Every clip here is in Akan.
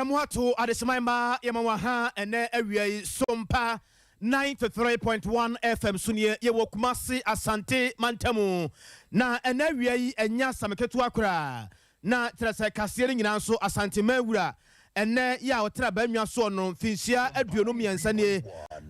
Bramuato Adesmaima Yamawaha and area Sompa 93.1 FM Sunie Yewokumasi Asante Mantamu na area enya sameketu akra na trasa kasiere nyina so Asante Mawura ene ya otra banwa so no finsia aduonu miansane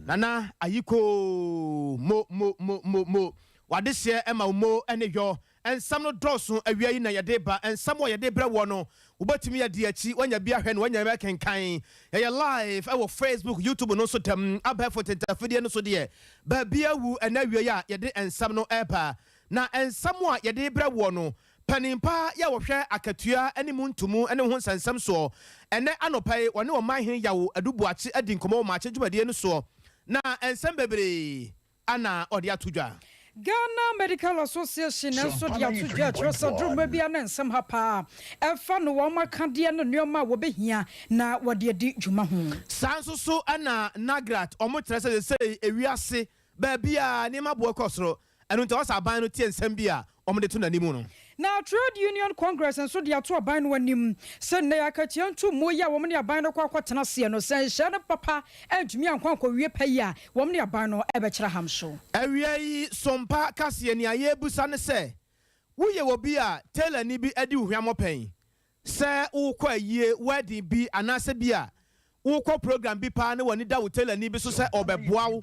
nana ayiko mo wadehye ema mo ene yo ensam no droso awia yi na yede ba ensam wo yede bra wo no ubatimi yade achi wanya bia hwe no wanya ba kenkan ye live our Facebook YouTube no so tam abafo tentafide no so de ba bia wu ena awia ya yede ensam no eba na ensam a yede bra wo no panimpa ya wo hwe akatua ene muntumu ene ho sansam so ene anopai wone o manhen yawo adubuache adi nkomo ma achedwade no so na ensam bebre ana ode atudwa Ghana Medical Association and so the Atuja Trosa Drumabian and some hapa. A fan wama candian and Yoma will be here now what dear di Jumahu. Sanso so Anna Nagrat or Mutrasa say a riasi, Babia, Nima Bokosro, and to us our bino tea and Sambia, or Medituna Nimuno. Now, Trade Union Congress and so the Atua Bine when him send the Akatian to Moya, woman ya Bino Quatanasi, no say, Shana Papa, and me and Quanko Repaya, woman ya Bino Ebetraham show. Area Sompa Cassian ya Busane say, we will be a tell a nibi edu Yamopain. Say, O qua ye, where the be anasa bia. Uko program bi pa ne woni da hotel ani bi so se obeboawo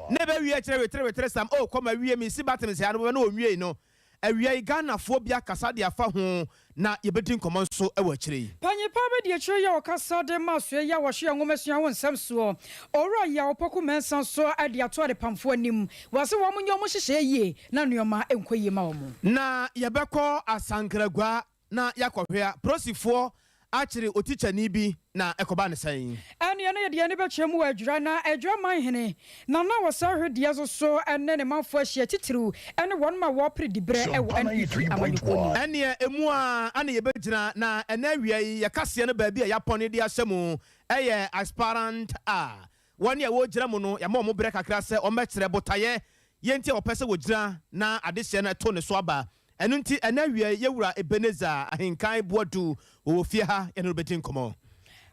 never we tre sam o come we mi si batem se anu na onwie no awia Ghana fo bia kasa de afa ho na yebedin komo so e wa kire panye pa be de kire ya o kasa de maso ya wo hwe ngomesua won sam so ora ya opoku mensan so ade ato de pamfo anim wase wo munyo mo hyehye yie na nuoma enkoyi ma wo na yebekọ asankragwa na yakohwea prosifo achiri otichani bi na ekoba ne sai ane ye de ne be chemu adwura na adwura man hene na wasa hwede so ene ne manfo ahia titiru ene won ma wo pre dibre e wo amanyiko ene emu a ane ye begina na ene awia yi yakase ne ba bi a yapone de ahyemu eye aspirant a won ye wo gira mu no ya ma mo bre kakra se o mekire botaye yenti opese wo gira na adehye na to ne so aba enunti enawia yewura Ebeneza ahinkan boadu ofie ha eno betin komo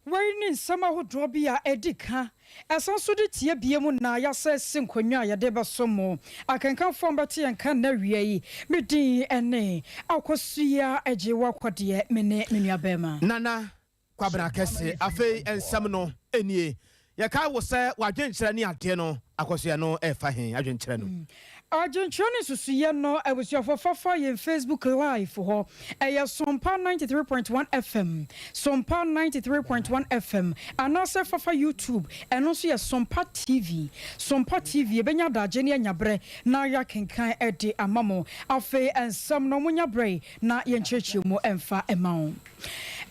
wani sama ho drobia edika esanso de tie biemu na yasa sinkonwa ya de basomo akankan fom bete yankan na wiai medin ene akosua ejewa kwade mene menuabema nana kwabra kese afei ensam no enie yaka wo se wadwenkyere ne ade no akosua no efa hen adwenkyere no Argentine susuye no I was your fafa in Facebook live for a Sompa 93.1 FM Sompa 93.1 FM and also fafa YouTube and also a Sompa TV benya da jeni nyabre na ya kenkan ede amamo afe ensam no munya bre na yenchechi mu emfa emao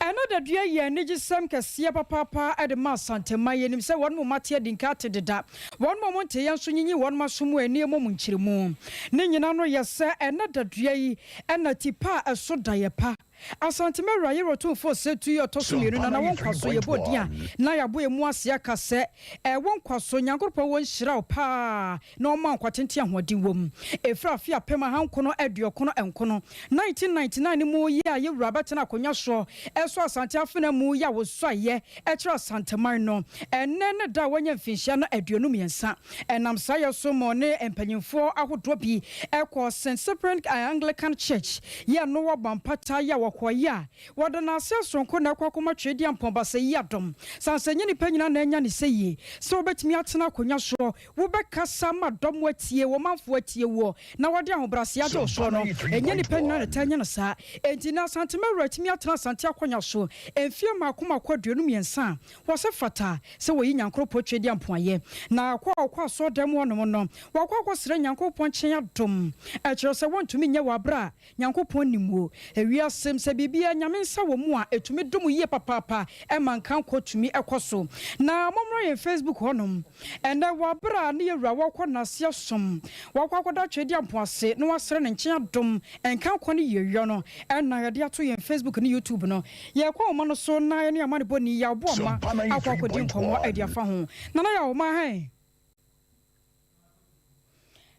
another dua ye nigisam kase papa ede ma santema yenim se won mo mate dinka tededa won mo monte yanso nyinyi won masomu ani mo munkyiremu ne nyina no yese another dua yi ena tipa esoda ye pa Asante Mera yero to for say to your tosu miru na won kwaso ye bodia na yabo emu ase aka se won kwaso nyankoropo won hyira pa na o man kwatente ahodi wom efra afia pema hankono aduokono enkono 1999 mu ye a yewura bete na konya so eso asante afena mu ya wo so aye kira Asante Man no enne da wonya mfinhia no aduonu miensa enam sa ye so mo ne empanyimfo ahodo bi ekọ St. Cyprian Anglican Church ye no wo bampata ya wakoya wadana sesonko na kwakoma twedi ampomba se yadom sansenye ni panyina na enya ne seye se obetimi atena konya so wo bekasa ma dom watie wo manfo watie wo na wode ahobrase age so no enye ni panyina na tanya no sa entina santema ratimi atena sante akonya so enfie makoma kwaduonu miensa wo se fata se wo yi nyankropo twedi ampoaye na kwa so dem wono no wakwa sere nyankopon kyen adom kire se wontumi nya wabra nyankopon nimuo ewia se bibia nyamensa wo mu a etumi dum yie papapa e mankan kotumi ekoso na momro ye Facebook honom ende wabra ne yewura wokọ nase som wakwakoda twedi ampoase no wasere ne nkyen adom enkan kọ ne yewio no na yede ato ye Facebook ne YouTube no ye kwa mo no so na ye ne amane boni ya bo ma akwakodi nkomo adiafa ho nana ya wo ma hai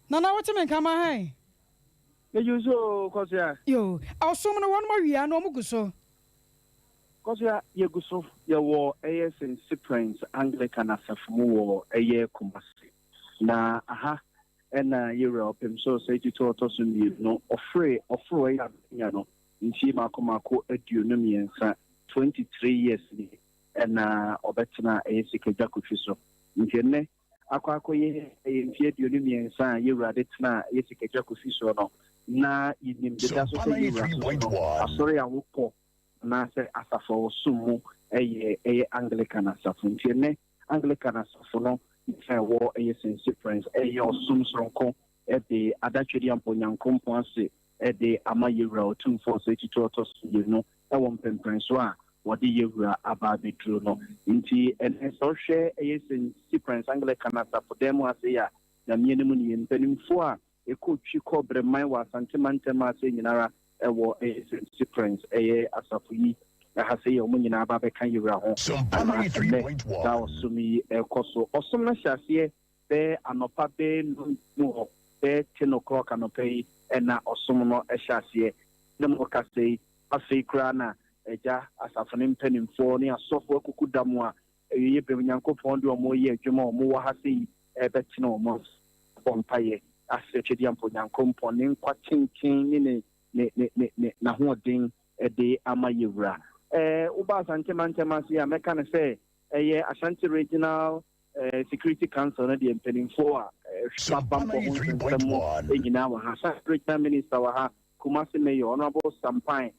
nana wote kama hai You so, Cosia. Yo, I'll summon one more year, no muguso. Kosia Yeguso, your war, ASN Cyprians, Anglican Asafumu war, a year Kumasi. Na, aha, and Europe, and so say to Totosun, no, offray, Yano, in Shima Komako, a Dunumian, 23 years, and Obetina, a Sikajaku Fiso. In Jene, Aquako, in Fiat Dunumian, you raditna, a Sikajaku Fiso, na, in the Dasso, sorry, I will pop. Na se asafo sumu Anglican asafo ntiene Anglican asafo no ifa wo St. Cyprians osum sonko de adachedi amponyankompo ase de amayewura otumfo so etito otos no wo mpempren so a wo de yewura aba betro no nti so hwe St. Cyprians Anglican asafo dem ase ya na mienemu ni mpanimfo a ekotwi kobreman wa santemantema ase nyinara ewo St. Cyprians asafu yi ahase ye omo nyina aba be kan yewura ho da osumi ekoso osom na hyase be anopa be no be 10 o'clock anopa yi na osom no hyase na mo ka sei afei kra na eja asafu ne mpanimfo ne asofo akukudamu a ye be nyankopon de omo ye adwuma omo wo hase yi be tena omo pompaye asechedi ampo nyankompon ne nkwa kinkin ne na hoden de amayewura uba asante mantemasi a meka ne say Ashanti Regional Security Council na de mpanimfo a Sompa egina wa ha Regional Minister wa ha Kumasi Mayor Honorable Sampan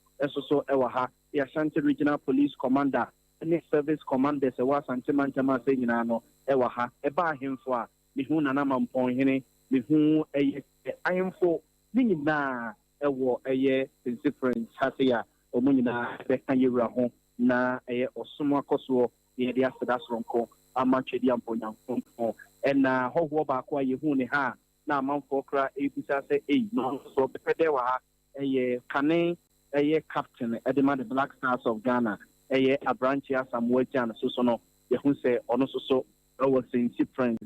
so wa ha Ashanti Regional Police Commander ne Service Commanders wa Asante mantemasi egina no wa ha ba ahemfo a mehu nana mampon hene mehu ahemfo nyina ewo St. Cyprians hasia omunyina be kan yewura ho na osumo akoso ye de aseda soronko amachedi amponyanko na hoho ba ko yehu ne ha na amanfo kra ebisa se no so bepede wa ha kane captain edema the Black Stars of Ghana abranchi asamuel jan so no yehu se ono so ewo St. Cyprians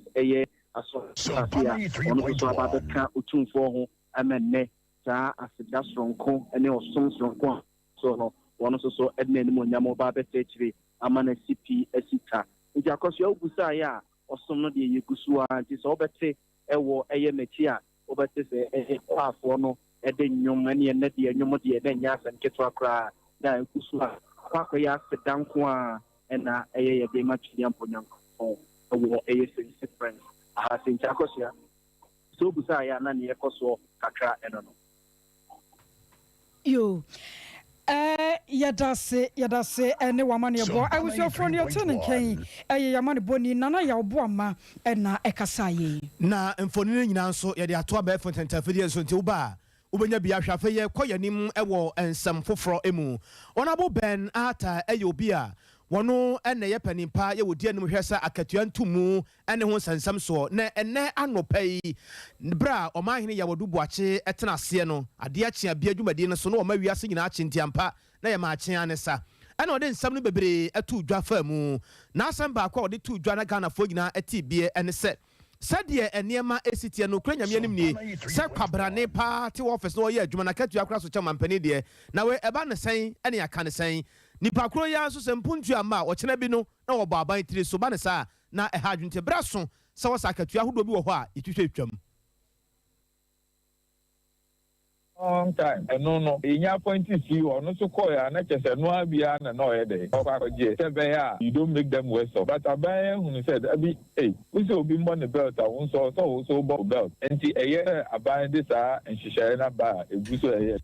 aso hasia ono so ababeka utumfo ho amenne sa aseda soronko ene osom soronko so no one so edna ni mo nyamo ba betechire amana CP asita nti akoso obusa ya osom no de yegusu a nti so obete ewo mechi a obete se kwafo no ede nyom ene ne de nyom de ene nya san keto akra na ekusu a kwako ya sedanko a ena ye de machi de amponyanko ewo St. Cyprians aha sinti akoso ya so obusa ya na ne ekoso kakra eno no yo yadase ene wamane bo I was your friend your ten kan yamane boni nana ya obo ama na ekasaye na mfoni nyina nso ye de ato aba efententafidi nso nti uba ubenya bia hwafe ye koyanim ewo ensam foforo emu onabo ben ata obi a wono ene ye panimpa ye wodi anim hwesa akatua ntumu ene ho sansam so na ene anopai bra omahene ya wodu buache etena ase no ade akye bia dwumadi no so no oma wiase nyina akye ntiampa na ye ma akye ane sa ene ode nsam no bebre atu dwa fa mu na asem ba kwa ode tu dwa na Ghana fo nyina ati bie ene se sadie eniema esitie no kura nyame anim ni se kwabrane pa te office no ye adwuma na katua kura so chama mpani de na we eba ne sen ene aka ne sen nipa kro ya so sempuntu ama o kena bi no na wo ba aban tiri so ba ne sa na eha adwunte braso se wo sakatua hodo bi wo ho a etwetwe twam long time no inya appointee see no so call ya na chese no abia na no ye dey okwaje sebe ya you don't make them worse off but aban hu said abi we say obi mo ne belt a won so belt enti aban this nhihye na ba eguso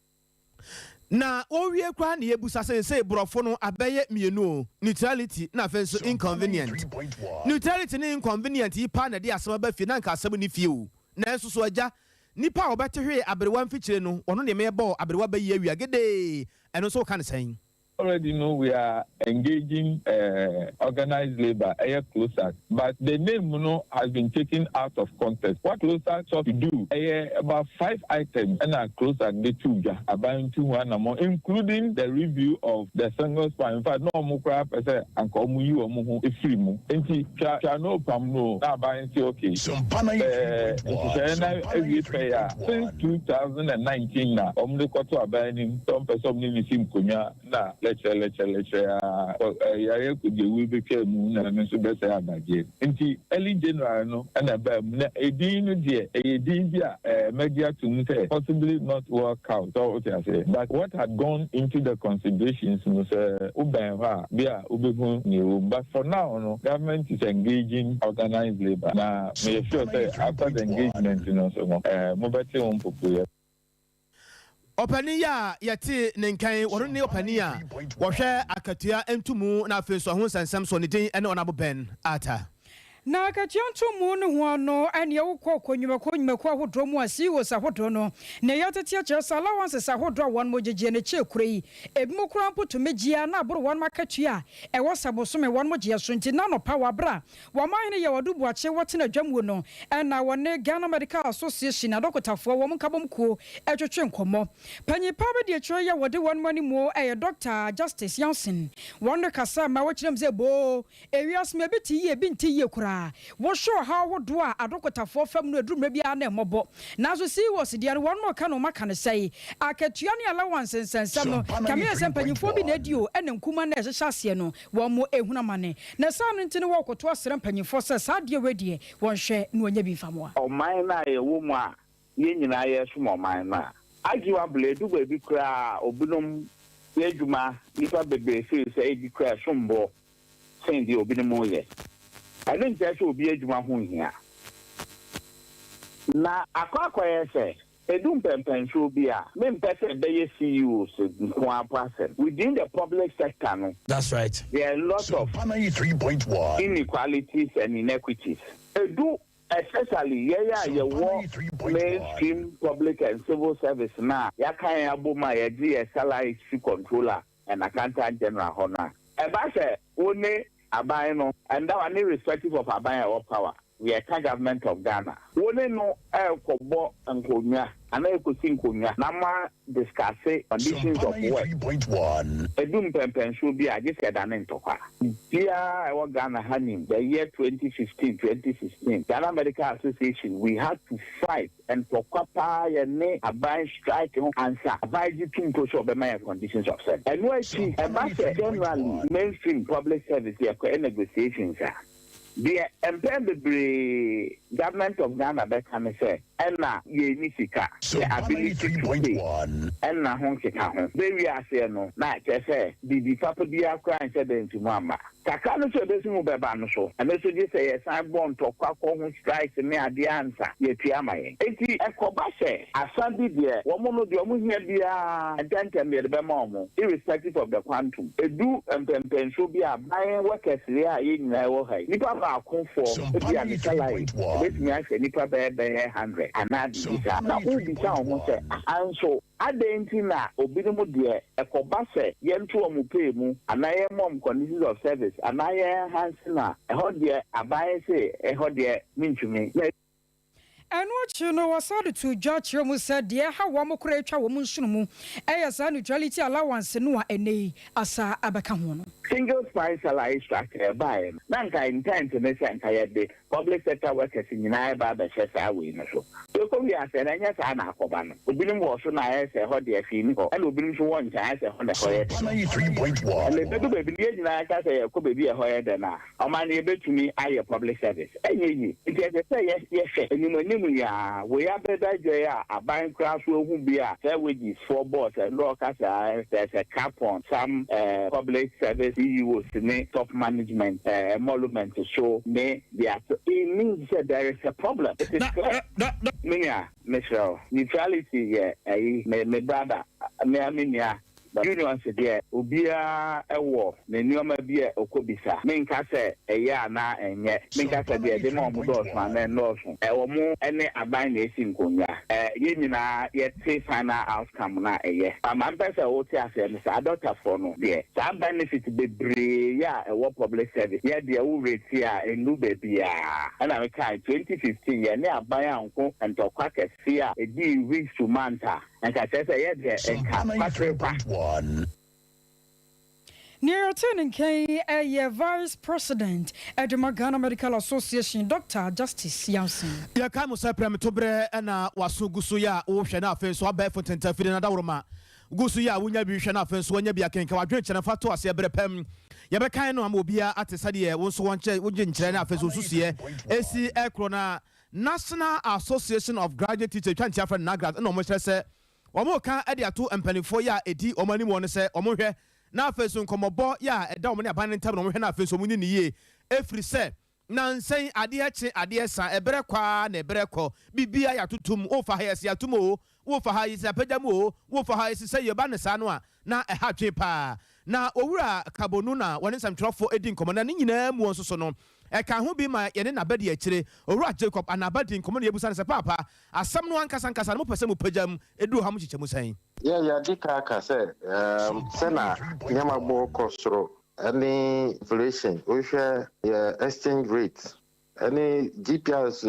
na owie kwa na yebusa say brofo no abeye mienu neutrality na fenso inconvenient neutrality ni inconvenient yi pa na de asema ba fi na nka asem ni fi o na enso so aja nipa obete hwe abrewa mfichire no ono ne mebo abrewa ba yi awia gede eno so kan sen already know we are engaging organized labor closer, but the name has been taken out of context. What closer sought to do about 5 items and are closer the two about 2 more, including the review of the single span. In fact, no more crap as and come you or more a free move. And she no pam no now buying okay. Since 2019 now, the quarter abandoning some person in the sim kunya na lecture yare could you will become moon and so better again. Inti early January no and about edin dear a media to possibly not work out. So what I say. But what had gone into the considerations was Ubenha, Bia Ubehun new. But for now, no, government is engaging organized labor. Now may sure say after the engagement, you know, so mobile on popular. Opania yati nenkai waruni opania wahwe akatua entumu na afeso ho sansam so ne din ene onabo Ben ata na akachianto mu ne ho no ene yewokọ konyumako ahodro mu asi wo sahodro no ne yatete ache allowance sahodro won mo jeje ne chekure ebi mo kura mputo megia na aboro won makatua e wosaboso me won mo je so nti na no power bra wo man ne yewodu buache wote na dwamu no ena won Ghana Medical Association na dokotafo wo nkabom ko etwetwe nkomo panyi pa be de chiro ye wode won mani mo Dr. Justice Johnson won kasa ma wo kirem ze bo ewias me biti ye bi nti ye kura wo sure how wo do a adokotafo fam no aduru bia na emobo na so see was dia no won mo ka no maka ne sei akatua ne allowance nsensam no kamia sempanyifo bi na dio ene nkuma na ehyehyase no wo mo ehunamane na sa no ntine wo koto asere mpanyifo se sa de wedie won hwe no onya bi famo o man na ye wo mu a ye nyina ye so mo man na agiwa bledu ba bi kra obinum ye djuma nipa bebe fi se edi kra sombo sendi obinum ye I don't say so be a juma here. Na akwa say edum pempen so bia me mpese be CEOs one person within the public sector no. That's right. There are lots of 3.1 inequalities and inequities. Edu especially mainstream public and civil service na ya kan aboma ya di salary controller and accountant general honor. Eba say one Abano, and that one irrespective of Abaya or power. We are a government of Ghana. We no Kobo and Konya, and I could think Konya. Nama discuss conditions of work. 3.1. Edum Pempen should be a just an entoka. Here I was Ghana Hanim, the year 2015-2016, Ghana Medical Association, we had to fight and for Kwapa and a buy strike answer. Advise you to show the conditions of service. And what she about generally mainstream public service, there are negotiations. The employment government of Ghana can say, and now ye nisika, the ability to pay, and now home sika. Very are saying no, not say the papa dia crying said to Mama. Takano so this move by so, and this just say yes, I'm born to quack on strikes and near the answer. Yet, Yamay. Eti Ekobase, a Sunday dear, woman of the Omunia dia, and then can be the Bemomo, irrespective of the quantum. A do and pen should be a buying workers there in Naohai. Nipa come for the salary. Let me ask Nipa bear 100. And I did that. Now, who be sound say, and so. Adentina obinomo de ekobase yentu omupe mu anaye mom conditions of service anaye hansina eho de abaye se eho de mintumi and what you know was ordered to judge you said dear how one more create a woman shunu as a neutrality allowance no ene asa abakahono single price salary structure by nanka intent to make the public sector workers in United Barber Chester we no so come here say anya sa na akoba no obinum wo so na say ho de afini ho and obinum so won chan say ho na ho 93.1 and the baby dey na ka say ko baby e ho ye de na o man e betumi aye public service enyi it is say yes enimu ya we ya better joy a ban class wo hu bi a say wages for boss and law ka say there's a cap on some public service CEOs ne top management emolument so me there it means that there is a problem. It is clear. Michelle, neutrality, me brother, me union said, yeah, Ubia a war, the Numa beer or Kobisa. Minka said, a ya na and yet, Minka said, the mom doors, man, and Lawson. Or more any abiding in Kunya. Yina yet say final outcome na a year. I'm better OTA said, I don't have for no dear. Some benefit be brave, a war public service. Yeah, the old rate here in Nubia. And I'm kind 2015, yeah, near by uncle and to quack a fear, a deal weeks to Manta. And I said, yeah, and near turning K, a vice president at the Ghana Medical Association, Dr. Justice Johnson. Yakamo Supreme Tobre and Wasugusuya, Ocean Office, or Barefoot and Tafid and Adorma. gusu ya wunya bi hwe na afen so wonya bi akenka wadwen kyene fa to ase ebre pam ye be kan no am obia atesade ye wo so wonche wogye nkyere na afen so susuye esi ekro na National Association of Graduate Teachers twanti afra na grad na omo kyere se omo kan ade ato empanifo ya edi omani mo no se omo hwe na afen so nkomobo ya eda omo ne aban ntam no omo hwe na afen so muni ni ye efri se na nsen ade eche ade sa ebere kwa na ebere ko bibia ya tutum o fa ha yes ya tumo wo fa ha yes apagam o wo fa ha yes se ye ba ne sa no a na ha twe pa na owura kabonu na woni samtrofo edi nkomo na nyina mu onso so no ka ho bi ma ye ne nabadi akire owura Jacob anabadi nkomo na yebusa ne se papa asam no ankasa ankasa no pese mu pagam edu ha mu chiche mu san ya dika ka se na nyama bo kosoro any inflation we share exchange rate any GPS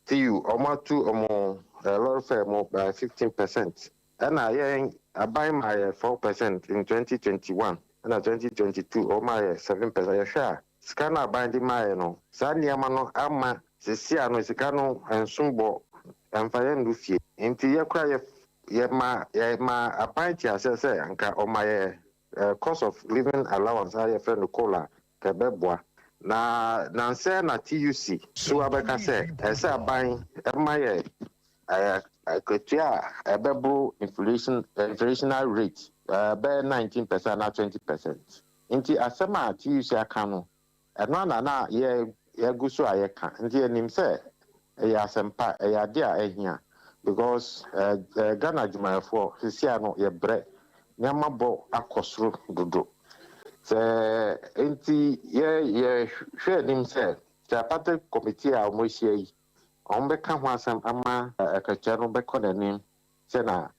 TU omatu omo lot of more by 15% and I buy my 4% in 2021 and 2022 or my 7% share scanner binding my no sanya no ama sesia no sikano and sumbo and fayen lufi into ye cry ye ma apanti say anka o my cost of living allowance I friend kola kebeboa na nse na TUC so abeka say esa ban my abebo inflationary rate be 19% na 20% inti asema TUC aka no eno na ye guso ayeka inti enim say ya asempa ya dia ehia because Ghana jumayefo sisia no ye bre nyama bo akosro dodo se enti ye hwe nim say party committee a mo hia yi ombeka ho asem ama akacha no beko nanim se na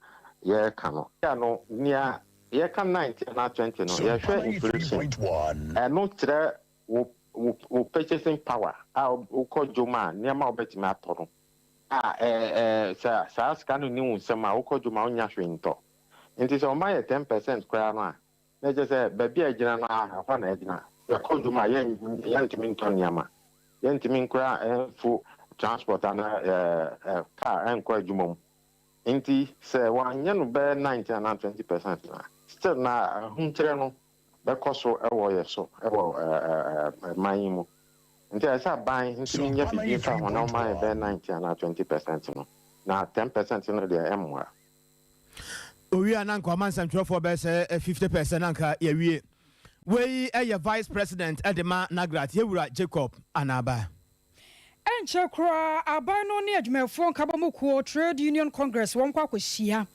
ye ka no ya no nia ye ka 19 na 20 no ye hwe inflation no tre wo purchasing power a wo joma niam a obetimi atoro sa skanu ni unsema wo joma onya hwe nto nti so ma ye 10% kwa no a na je se ba bia gina na afa na gina ye joma ye ntimi nto niam ye ntimi nkra fu transport and car and quite jumum. Inti say one yen be 19 and 20% na. Still na huntreno be koso ewo yeso ewo mayimu. Inti asa buy inti minye bibi fa wona ma be 19 and 20% no. Na 10% no dey emwa. Owi ananko amansan twofo be say 50% anka ye wie. We vice president Edema Nagrat Yewura Jacob Anaba. Enchekra abano ne adwumafo nkabamuko Trade Union Congress won kwa kwahia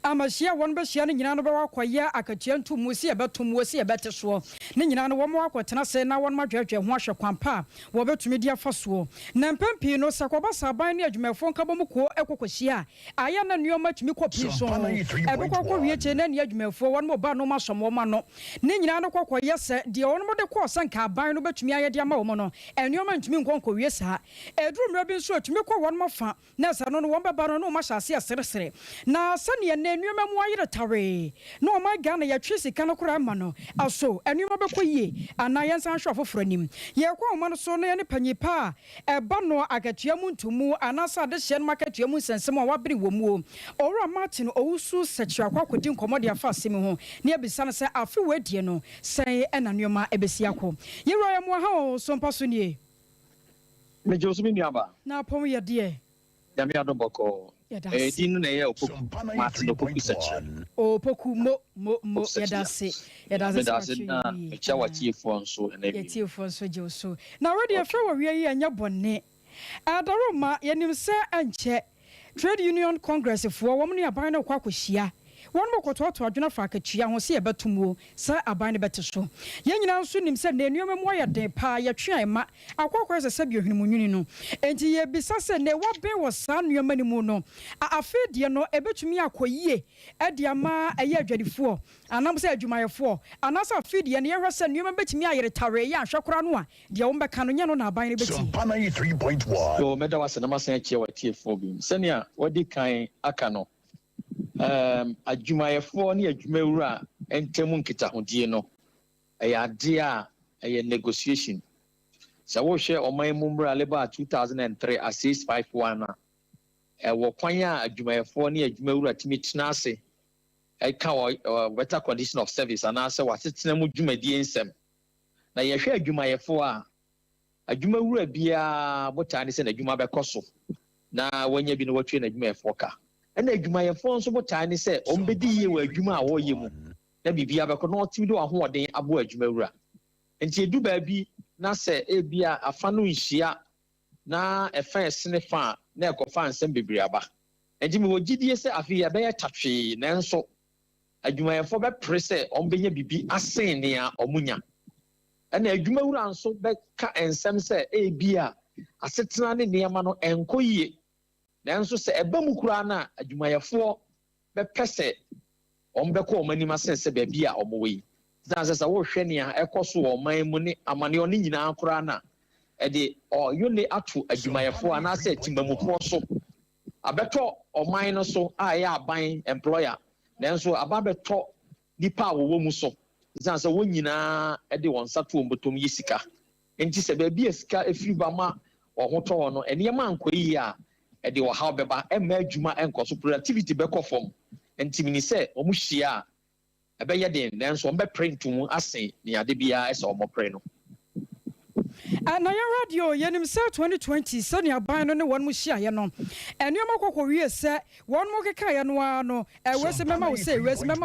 amahia won be hia ne nyina no be wakwaya akatua ntumu si ebetum wo si ebeteso ne nyina no won wakwatena se na won madwedwe ho ahwe kwampa wo betumi dia faso na mpampi no sakoba saban ne adwumafo nkabamuko ekokwahia aya na nuoma tumi kopi so ebekwa wie che na ne adwumafo won mo ba no masomo ma no ne nyina no kwakwaya se de won mo de ko sanka aban no betumi aye dia ma wo mo no enuoma ntumi nkonko wie sa eduru mra bi nso atumi ko won mafa na sa no won beba no ma hyase aseresere na sane ne enuoma mu ayere tare no ma ga na ya twe sika no kora ma no aso enuoma be ko yie ana yensan hwe afoforo nim ye ko ma no so no ye ne panyipa eba no agatua mu ntumu ana sa de hye no makatua mu sensem a wabere wo mu owura Martin owusu sechi akwakodi nkomode afa asemi ho ne abisa no se afi wadie no sai ena nuoma ebesi akọ ye ro ya mu ha o Sompa so nie me Joseph Niaba na pom ye de ya me adoboko dinu na ye opoku Martin opoku sechi opoku mo ya dase na me chawa chiefo nso na bi chiefo nso je so na we de fra we yi anya bonne adaroma yenim se anche Trade Union Congress fo wo ne aban na kwa kwahia won mo kototo adwena fa akatua ho se ebetumuo sa aban ne beteso ye nyina nso nim se na enuoma mo ya den pa ya twa ema akwakwa se se biohwenemunwuni no enti ye bisa se ne wabe wo sa nuoma ni mu no afedie no ebetumi akoyie ede ama eye adwadifo anam se adwumayefo anasa afedie ne ye hwese nuoma betumi ayere tare ya ahwekora no a de wo mbeka no nya no na aban ne beti Sompa 93.1 so meda wase na masan achie watiefo bi senia wodi kan aka no adwumayefo ne adwumawura entemu nkitahodie no ade a negotiation sa wo hwe oman mu mra leba 2003 a 651 wo kwan a adwumayefo ne adwumawura timi tena ase better condition of service and answer what it's name dwumadi ensem na ye hwe adwumayefo a adwuma wura bia botane se na adwuma bekoso na wanya bi no watwe na adwumayefo ka na adwumayefo nso botane se ombedi ye wa adwuma a woye mu na bibia beko na otimi do ahoden abo adwuma wura enti edu ba bi na se ebia afa no nhia na efa esene fa na ekofa nsem bebiri aba enti me wogidie se afi ya be tatwe na nso adwumayefo be prese ombenya bibi asen ne a omunya ana adwuma wura nso be ka ensem se ebia asetena ne niam no enkoyie nanso se ebamu kura na adwumayefo be pese ombeko omanima sense be bia omowe zanse sa wo hwe ne a ekoso oman mu ne amane oni nyina kura na ede o yone atu adwumayefo ana se timamufo so abeto oman no so a ya aban employer nanso ababeto nipa wo mu so zanse wo nyina ede won sato ombotom yisika enti se ba bia sika efiri ba ma ohoto no enema ankoyi a ede wo ha beba ema adwuma enkoso productivity beko form enti mini se omu hia ebe ye den nanso ombe print mu asen ni ade bia ese omo pre no na ya radio yenim se 2020 so ne aban no ne won mu hia ye no enema kokko wie se won mu keka ye no ano wese mema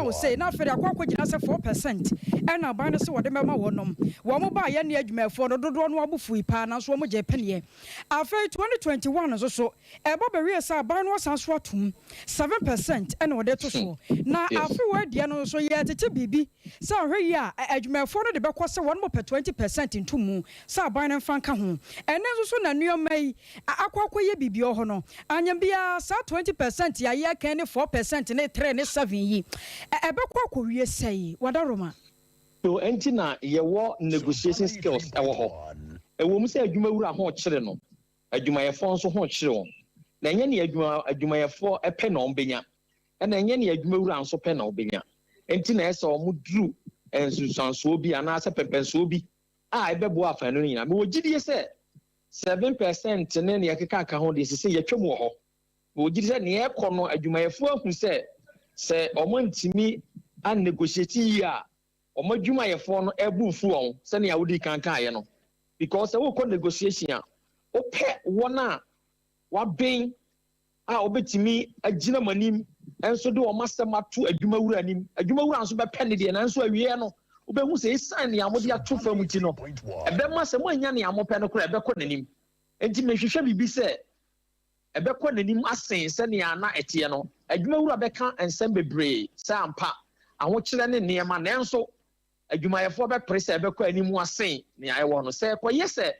wo se na afere akwa gina se 4% na aban no se wode mema wonom wo mu ba ye ne adwumafo no dodo no abufu ipa na so mo je pene afa 2021 so eba be wie se aban no san so atum 7% na wode to so na afi wadie no so ye tete bibi se hwe ya adwumafo no de be kwose won mo pe 20% ntumu sa aban no fanka ho ene so na nuoma yi akwakoye bibi ho no anya bia sa 20% ya ye kan ne 4% ne 3 ne 7 yi ebe kwako wie sei wadaroma so enti na ye wo negotiation skills ewo ho ewo mu se adwuma wura ho kire no adwumayefo nso ho kire won na enye ne adwumayefo epe na ombenya na enye ne adwuma wura nso pe na obenya enti na ese o mu dru ensusanso bi ana se pepenso bi ebebo afa no nyina me wogidie se 7% ne ne yakeka aka ho de se yetwem wo ho me wogidie se ne ekọ no adwumayefo ahu se omantimi an negotiate yi a omadwumayefo no ebufu won se ne awudi kankan ye no because we ko negotiation a ope wona wa ben a obetimi agina manim enso de o masema to adwumawura nim adwumawura nso be pene de na nso awie no obehu se isan ne amode ato fam ti no ebe ma se mo anya ne amope no kora ebe kọ nanim enti mehwehwe bibi se ebe kọ nanim asen se ne ana etie no adwumawura be ka ensem bebre se ampa aho kire ne niema na enso adwumayefo be prese ebe kọ animu asen ne ayewo no se kọ yese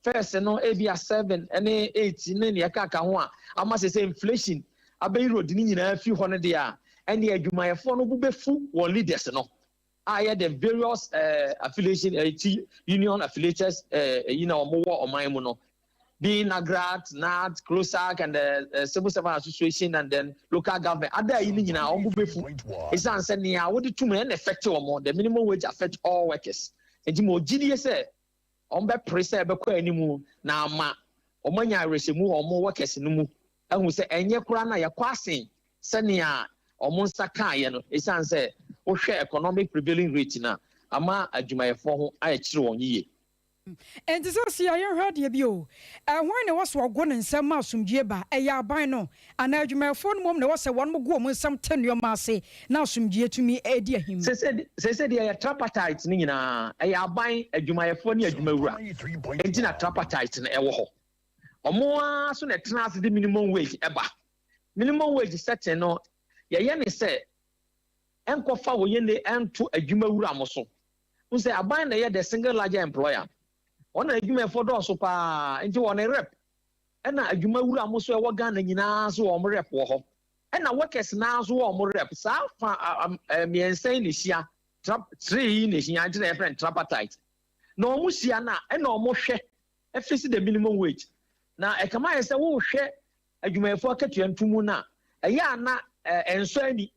first no ebia 7 ene 8 ne ne ka ho a ama se inflation abai road ni nyina fi ho ne de a ene adwumayefo no bu befu won leaders no the various affiliation union affiliates omowo oman no being Nagrat, NAT, CLOSAC and the civil servant association and then local government other nyina omo befu is answer near what to me effect or the minimum wage affect all workers and mo gidie say on be press e be kwa animu na ama omanya resemu omo workers no mu ehun say enye kura na yakwa asen se nea omo nsa kan ye no is answer o hwe economic prevailing rate na ama adwumayefo ho ayekire won yiye and so see I heard you bio when was go nsem asomdue ba eya aban no ana adwumayefo no mom na was won mo go mo nsem tenio ma ase na asomdue tumi edi ahim se de ya tripartite ni nyina eya aban adwumayefo ni adwumawura enti na tripartite na ewo ho omo a so na tena ase de minimum wage eba minimum wage setting no ye ne se enkofa wo ye ne ento adwumawura mo so unse aban na ye the single larger employer ona adwumafo do so pa enti won rep ena adwumawura mo so e wo Ghana nyina so wo rep wo ho ena workers na so wo rep sa fa miensen ne hia trap 3 ne hia enti na friend tripartite na omo hia na ena omo hwe efisi the minimum wage na e kama ye se wo hwe adwumafo akatua ntumu na eya na enso ani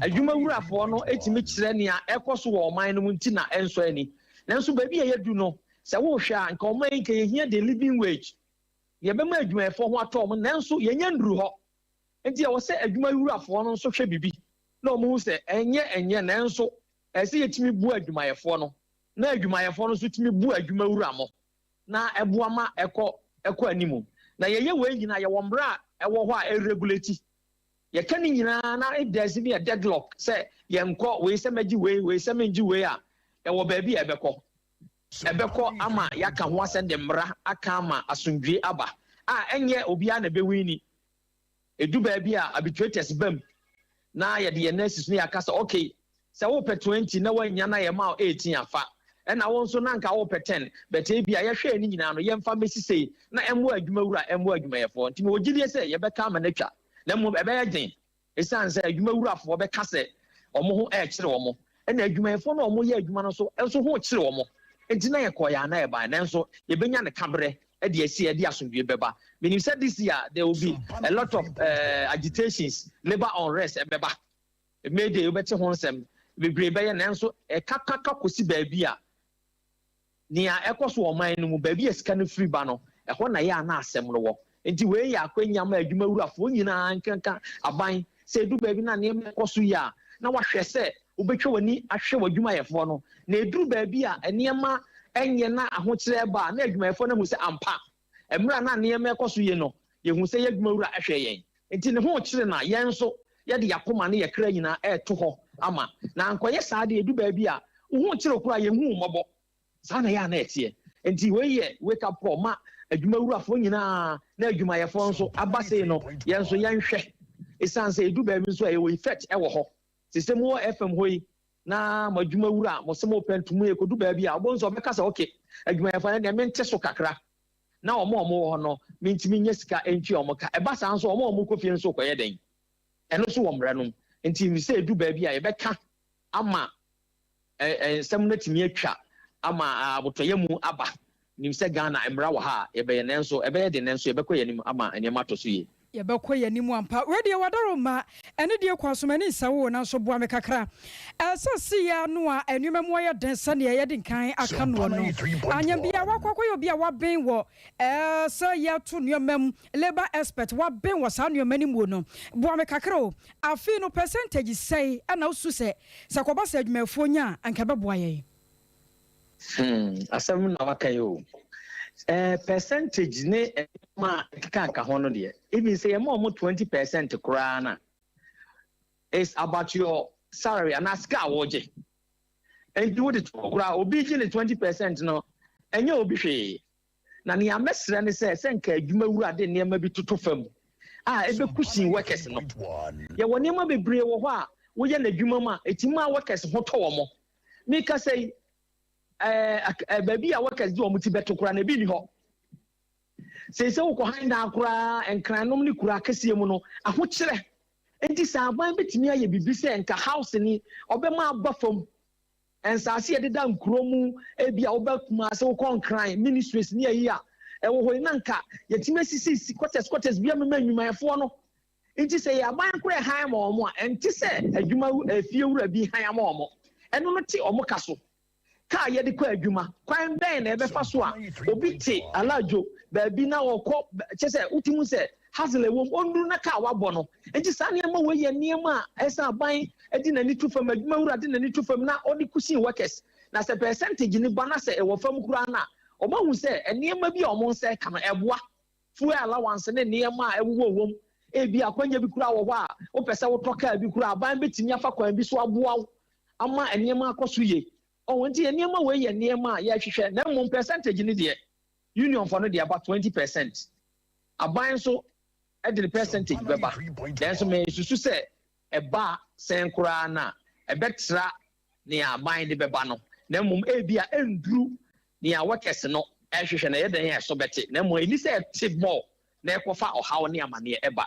adwumawura fo no etimi kire ne a ekoso wo man no nti na enso ani nanso ba bia yadu no se wo hwe a nka oman nke ye hia the living wage ye be ma adwumafo ho atom nanso ye nya nduru ho enti ye wo se adwumawura fo no nso hwe bibi na ɔmo sɛ ɛnyɛ nanso ɛsɛ yɛtumi bu adwumayɛfoɔ no na adwumayɛfoɔ no nso tumi bu adwumawura mo na ɛboa ma ɛkɔ animu na yɛyɛ wei nyinaa yɛwɔ mmara a ɛwɔ hɔ a ɛregulate yɛka ne nyinaa na ɛdɛsi bi a deadlock sɛ yɛnkɔ wei sɛ mɛgye wei sɛ mengye wei a ɛwɔ baabi a ɛbɛkɔ ama yɛaka ho asɛm de mmara aka ama asomdwe aba a ɛnyɛ obiara na ɛbɛwi ni ɛdu baabi a arbitrators bam na yɛde yɛn nurses no yɛaka sɛ okay sɛ wopɛ 20 na woanya na yɛma 18 afa ɛna wo nso na nka wopɛ 10 bɛtɛ bi a yɛhwɛ ni nyinaa no yɛmfa mɛsi sei na ɛmmoa adwumawura ɛmmoa adwumayɛfoɔ nti wɔgye die sɛ yɛbɛka ama no atwa na mmom ɛbɛyɛ den ɛsiane sɛ adwumawurafoɔ bɛka sɛ ɔmo ho ɛɛkyere wɔn ɛna adwumayɛfoɔ no ɔmo yɛ adwuma no so ɛnso ho kyere wɔn nti na yɛkɔ yɛ ana yɛban nanso yɛbɛnya ne kabrɛ ɛde asi ɛde asomdwe bɛba menim sɛ this year there will be a lot of agitations labor unrest ɛbɛba mayday wobɛte ho nsɛm bebree bɛyɛ nanso ɛkakaka kɔsi baabi a nea ɛkɔ so ɔman no mu baabi a sika no firi ba no ɛhɔ na yɛ ana asɛm no wɔ nti wei yɛ akwanya ma adwumawurafoɔ nyinaa nkanka aban sɛ edu baabi na nneɛma ɛkɔ so yi a na wahwɛ sɛ wobɛtwa w'ani ahwɛ w'adwumayɛfoɔ no na eduru baabi a nneɛma ɛnyɛ na ahokyerɛ ba na adwumayɛfoɔ no mu sɛ ampa mmerɛ na nneɛma ɛkɔ so yie no yɛhu sɛ yɛ adwumawura ɛhwɛ yɛn nti ne ho kyerɛ na yɛn nso yɛde yɛakoma ne yɛkra nyinaa ɛɛto hɔ ama na nkɔyɛ saa de edu baabi a wo ho kyerɛ koraa yɛhu mmɔbɔ saa na yɛ ana ɛteɛ nti wei yɛ wake up call ma adwumawurafoɔ nyinaa na adwumayɛfoɔ nso aba sei no yɛn nso yɛnhwɛ ɛsiane sɛ edu baabi nso a yɛwɔ effect ɛwɔ hɔ sɛ mo fm hɔ yi na mo adwumawura mo sɛ mo pɛ ntomu yɛ kɔdu baabi a ɔbɔ nso ɔbɛka sɛ okay adwumayɛfoɔ no deɛ mente so kakra na ɔmo wɔ hɔ no mentimi nyɛ sika ɛntwi ɔmo ka ɛba saa nso ɔmo kɔ fie nso kɔyɛ den ɛno nso wɔ mmara no nti mi sɛ edu baabi a yɛbɛka ama nsɛm no tumi atwa ama abotɔyɛ mu aba nim sɛ Ghana mmara wɔ ha yɛbɛyɛ nanso ɛbɛyɛ de nanso yɛbɛkɔ yɛ nim ama nneɛma atɔ so yie yɛbɛkɔ yɛ nim ampa radio wadaro ma ɛne deɛ kɔ asomani nsawo na nso boa me kakra ɛsɛ siya no a anwuma mu ayɛ den sɛnea yɛde nkan aka no no anya bia wakɔkɔ yɛ bia waben wɔ sɛ yɛto nneɛma mu labor expert waben wɔ saa nneɛma ni mu no boa me kakra o afi no percentage sɛi ɛna usu sɛ kɔba sɛ adwumafoɔ nya anka bɛboa yɛ asɛm na waka yi o percentage ne ma kaka ho no deɛ even say more 20% koraa na is about your salary and ask awoje and do it koraa obi gye ne 20% no enye obi hwee na ne amesre ne sɛ nka adwumawura de nneɛma bi toto fam ebe kusin workers no ye wɔ nneɛma bebree wɔ hɔ a woyɛ na adwuma ma etima workers ho tɔ wɔ mo meka sɛ baabi a workers di wɔn ti bɛto koraa na ebi ni hɔ sɛ wokɔ han da koraa nkranom ne kura kɛseɛ mu no ahokyerɛ enti sɛ aban bɛtumi ayɛ bibi sɛ nka house ni ɔbɛma aba fam nsase yɛdeda nkuro mu ebi a wobɛkuma sɛ wokɔ nkran ministries ne ayi a ɛwɔ hɔ na nka yɛtumi asisi quarters bi amema nnwumayɛfoɔ no enti sɛ yɛ aban koraa han ma ɔmo a ɛnte sɛ adwuma fiewura bi han ma ɔmo ɛno no te ɔmo ka so ka yɛde kɔ adwuma kwan bɛn na ɛbɛfa so a obi te alajo baabi na wɔkɔ kyɛ sɛ wotimu sɛ hasle wɔ ɔnduru na ka wabɔ no nti saa nneɛma wɔ yɛ nneɛma a ɛsɛ aban de n'ani to fam adwumawura de n'ani to fam na ɔde kusin workers na sɛ percentage ne ba na sɛ ɛwɔ fam koraa na ɔmahu sɛ nneɛma bi a ɔmo nsɛ ka no ɛboa fuel allowance ne nneɛma a ɛwowɔ wɔm ebi akwanya bi koraa wɔ hɔ a wopɛ sɛ wotɔ kaa bi koraa aban bɛtumi afa kwan bi so aboa wo ama nneɛma akɔ so yie nti nneɛma wɔ yɛ nneɛma a yɛhwehwɛ na mmom percentage ne deɛ union for no deɛ about 20% aban nso ɛde ne percentage bɛba nanso mesusu sɛ ɛba sɛn koraa na ɛbɛtra nea aban de bɛba no na mmom ebi a ɛnduru nea workers no ɛhwehwɛ na yɛde yɛn ɛso bɛte na mmom ɛni sɛ ɛte bɔɔl na ɛkɔfa ɔhaw ne amaneɛ ɛba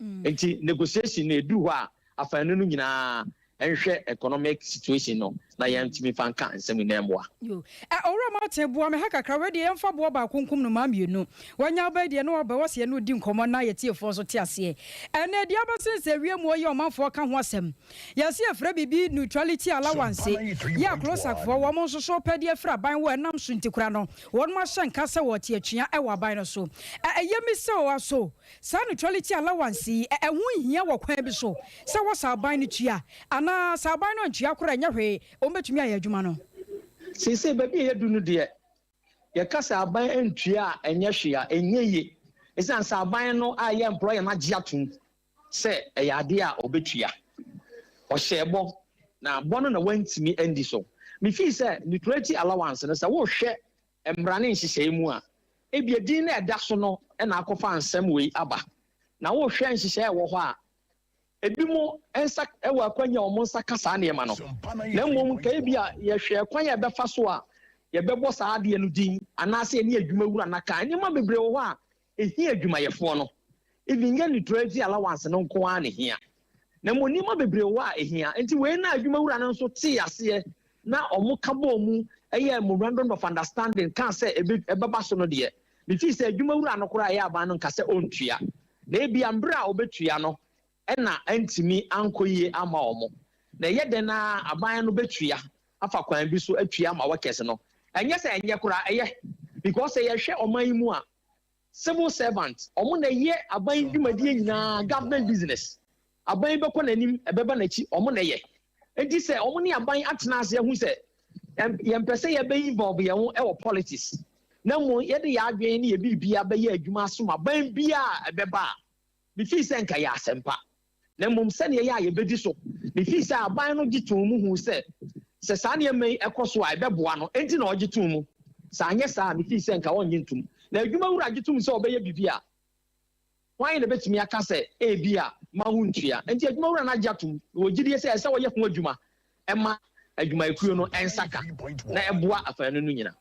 nti negotiation na edu hɔ a afanu no nyinaa ɛhwɛ economic situation no na yɛntimi fa nka nsɛm nyinaa mmoa yo owura Martin bua me ha kakra we de yɛmfa boa ba konkum no ma mienu wanya ba de no ɔba wɔse no di nkɔmmɔ na yɛtiefo so te ase ɛna de abasense wie mu ɔyɛ ɔmanfo ka ho asɛm yɛse afra bibi neutrality allowance yɛ krosakfo wɔ mo nso so pɛde afra ban wɔ ɛnam so ntikura no wɔn ma hyɛ nka sɛ wɔte atwea ɛwɔ ban no so ɛyɛ mi sɛ wɔ so sa neutrality allowance ɛho hia wɔ kwan bi so sɛ wɔ sa ban no tua ana sa ban no ntua kora nya hwee ɔmbɛtumi ayɛ adwuma no sese baby yɛdu no deɛ yɛka sɛ aban antua a ɛnyɛ hwee a ɛnyɛ ye ɛsiane sɛ aban no a yɛ employer no agye atom sɛ ɛyɛ adeɛ a ɔbɛtua ɔhyɛ bɔ na bɔ no na wantumi andi so mefii sɛ neutrality allowance no sɛ wohwɛ mmara ne nhyehyɛe mu a ebia din na ɛda so no ɛna akɔfa nsɛm wei aba na wohwɛ nhyehyɛe ɛwɔ hɔ a ebi mo ensa ɛwɔ akwanya ɔmo nsa ka saa nneɛma no na mmom ka ebia yɛhwɛ akwanya ɛbɛfa so a yɛbɛbɔ saa adeɛ no din anaasɛ ɛne adwuma wura naka nneɛma bebree wɔ hɔ a ɛhia adwumayɛfoɔ no ebi nyɛ neutrality allowance no nko ara ne hia na mmom nneɛma bebree wɔ a ɛhia nti wei na adwuma wura no nso te aseɛ na ɔmo ka bɔ mu ɛyɛ memorandum of understanding kan sɛ ɛbɛba so no deɛ mefi sɛ adwuma wura no koraa ɛyɛ aban no nka sɛ ɔntua na ebi ambere a ɔbɛtua no ɛna antimi ankɔ yie ama ɔmo na ɛyɛ den na aban no bɛtua afa kwan bi so atua ama workers no ɛnyɛ sɛ ɛnyɛ koraa ɛyɛ because yɛhwɛ ɔman yi mu a civil servant ɔmo na ɛyɛ aban dwumadie nyinaa government business aban bɛkɔ n'anim ɛbɛba n'akyi ɔmo na ɛyɛ enti sɛ ɔmo ne aban atena ase ɛho sɛ yɛmpɛ sɛ yɛbɛyi involve yɛn ho ɛwɔ politics na mo yɛde yɛ adwene ne yɛ biribia bɛyɛ adwuma asom aban bia a ɛbɛba a mefi sɛ nka yɛ asɛmpa na mmom sɛnea yɛ a yɛbɛdi so mefi sɛ aban no gye too mu hu sɛ saa nneɛma yi ɛkɔ so a ɛbɛboa no enti na ɔgye too mu sɛ anyɛ saa a mefi sɛ nka wɔnye ntom na adwuma wura gye tom sɛ ɔbɛyɛ biribi a wɔn na bɛtumi aka sɛ ebi a ma ho ntua enti adwuma wura no agye atom wɔgyidie sɛ ɛsɛ wɔyɛ ho adwuma ɛma adwumayɛkuo no ɛnsaka na ɛboa afaanu no nyina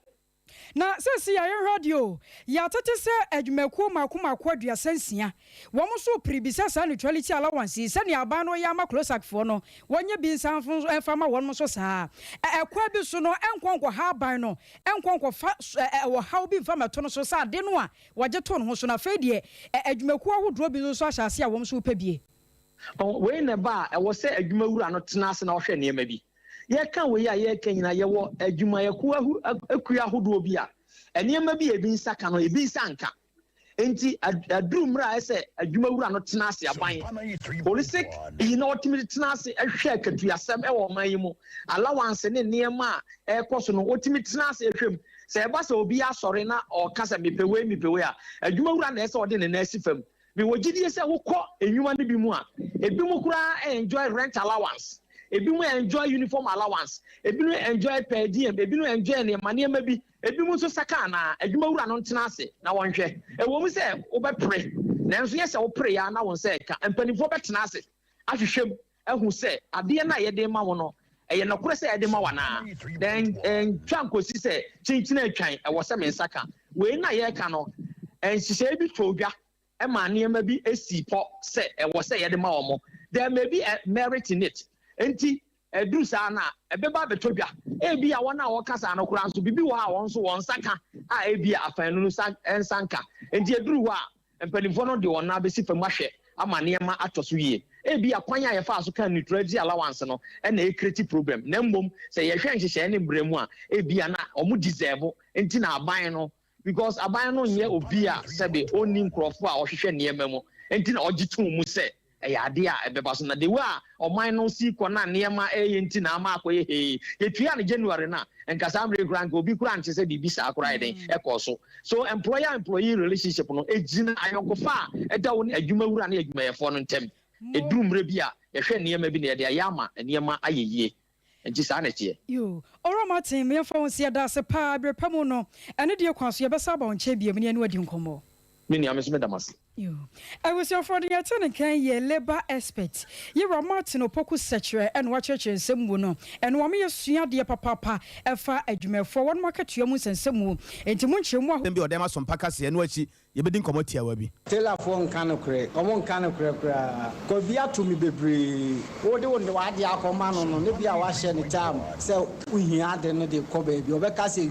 na sesi ya radio ya tete se adwumakuo makomako aduasansia wo mo so pribisa sa neutrality allowance se ne aba no ya ma closakfo no wonye bi nsanfo enfa ma won mo so saa ekwa bi so no enkonkwo ha ban no enkonkwo fa wo ha bi nfa mato no so sa de no a wagye to no so na fe de adwumakuo ahodro bi so ahyase a wo mo so pabie we ne ba e wo se adwumawura no tena ase na wo hwe ne ma bi yɛka wei a yɛka nyina yɛwɔ adwumayɛko akua ahodoɔ bi a ɛnneɛma bi ebi nsaka no ebi nsa nka enti aduru mmra ɛsɛ adwumawura no tena ase aban politic yi na ɔtumi tena ase ɛhwɛ akatuasɛm ɛwɔ ɔman yi mu allowance ne nneɛma a ɛkɔ so no ɔtumi tena ase ɛhwɛm sɛ ɛba sɛ obi asɔre na ɔka sɛ mepɛwei a adwumawura na ɛsɛ ɔde ne nan asi fam mewɔ gyidie sɛ wokɔ enwuma no bi mu a ebi mu koraa enjoy rent allowance ebi mu enjoy uniform allowance ebi mu enjoy per diem ebi mu enjoy ne maneema bi ebi mu nso saka na adwuma wura no ntena ase na wɔnhwɛ ɛwɔ mu sɛ wobɛpre nanso yɛ sɛ wopre ya na wɔn sɛ ka mpanimfoɔ bɛtena ase ahwehwɛm ɛhu sɛ adeɛ na yɛde ma wo no ɛyɛ nokore sɛ yɛde ma wa na then twa nkosi sɛ kyinkyina atwan ɛwɔ sɛ me nsaka wei na yɛka no nhyehyɛe bi twa odwa ɛma nneɛma bi esi pɔ sɛ ɛwɔ sɛ yɛde ma wɔn there may be a merit in it enti eduru saa na ebeba betodwa ebi a wɔn a wɔkasa no kora nso bibi wɔ a wɔn nso wɔn saka a ebi a afan no nsanka enti eduru hɔ a mpanimfoɔ no de wɔn na besi fam ahwɛ ama nneɛma atɔ so yie ebi a kwan a yɛfa so kan neutrality allowance no ɛna ekreti problem na mmom sɛ yɛhwɛ nhyehyɛ ne mbrɛ mu a ebi a na wɔn deserve enti na aban no because aban no nyɛ obi a sɛbe onni nkurɔfo a ɔhwehwɛ nneɛma mu enti na ɔgye tum mu sɛ ɛyɛ ade a ɛbɛba so na de wa ɔman no si kɔ na nneɛma ɛyɛ nti na ama akɔyɛ hee yɛtua no January na nkasa amere kura nka obi kura nkyɛ sɛ biribi saa kora yɛden ɛkɔ so employer-employee relationship no ɛgyina ayɔnkofa a ɛda wo ne adwumawura ne adwumayɛfoɔ no ntɛm ɛduru mmerɛ bi a yɛhwɛ nneɛma bi na yɛde ayɛ ama nneɛma ayɛ yie nti saa na ɛteɛ yo ɔrɔ Martin meyɛmfa wo si ada ase paa berɛ pa mu no ɛne deɛ kwa so yɛbɛsa aba wo nkyɛ bia mu ne ɛne wadi nkɔmmɔ me nua me so medam ase You. I was your for the attendant can ye labor expert. You are Martin Opoku Secretary and watch church and Semuno. And Wami Suya dear papa, Efa Edme for one market to Yamus and Semu. And to Munchimo be or Dema some Pacas and Wachi, you bedin comotia webi. Tell a phone cano crack, or one cano crack. Could be up to me, baby. What do you want the Aquaman on maybe I wash any time? So we had the Kobe, Obecasi,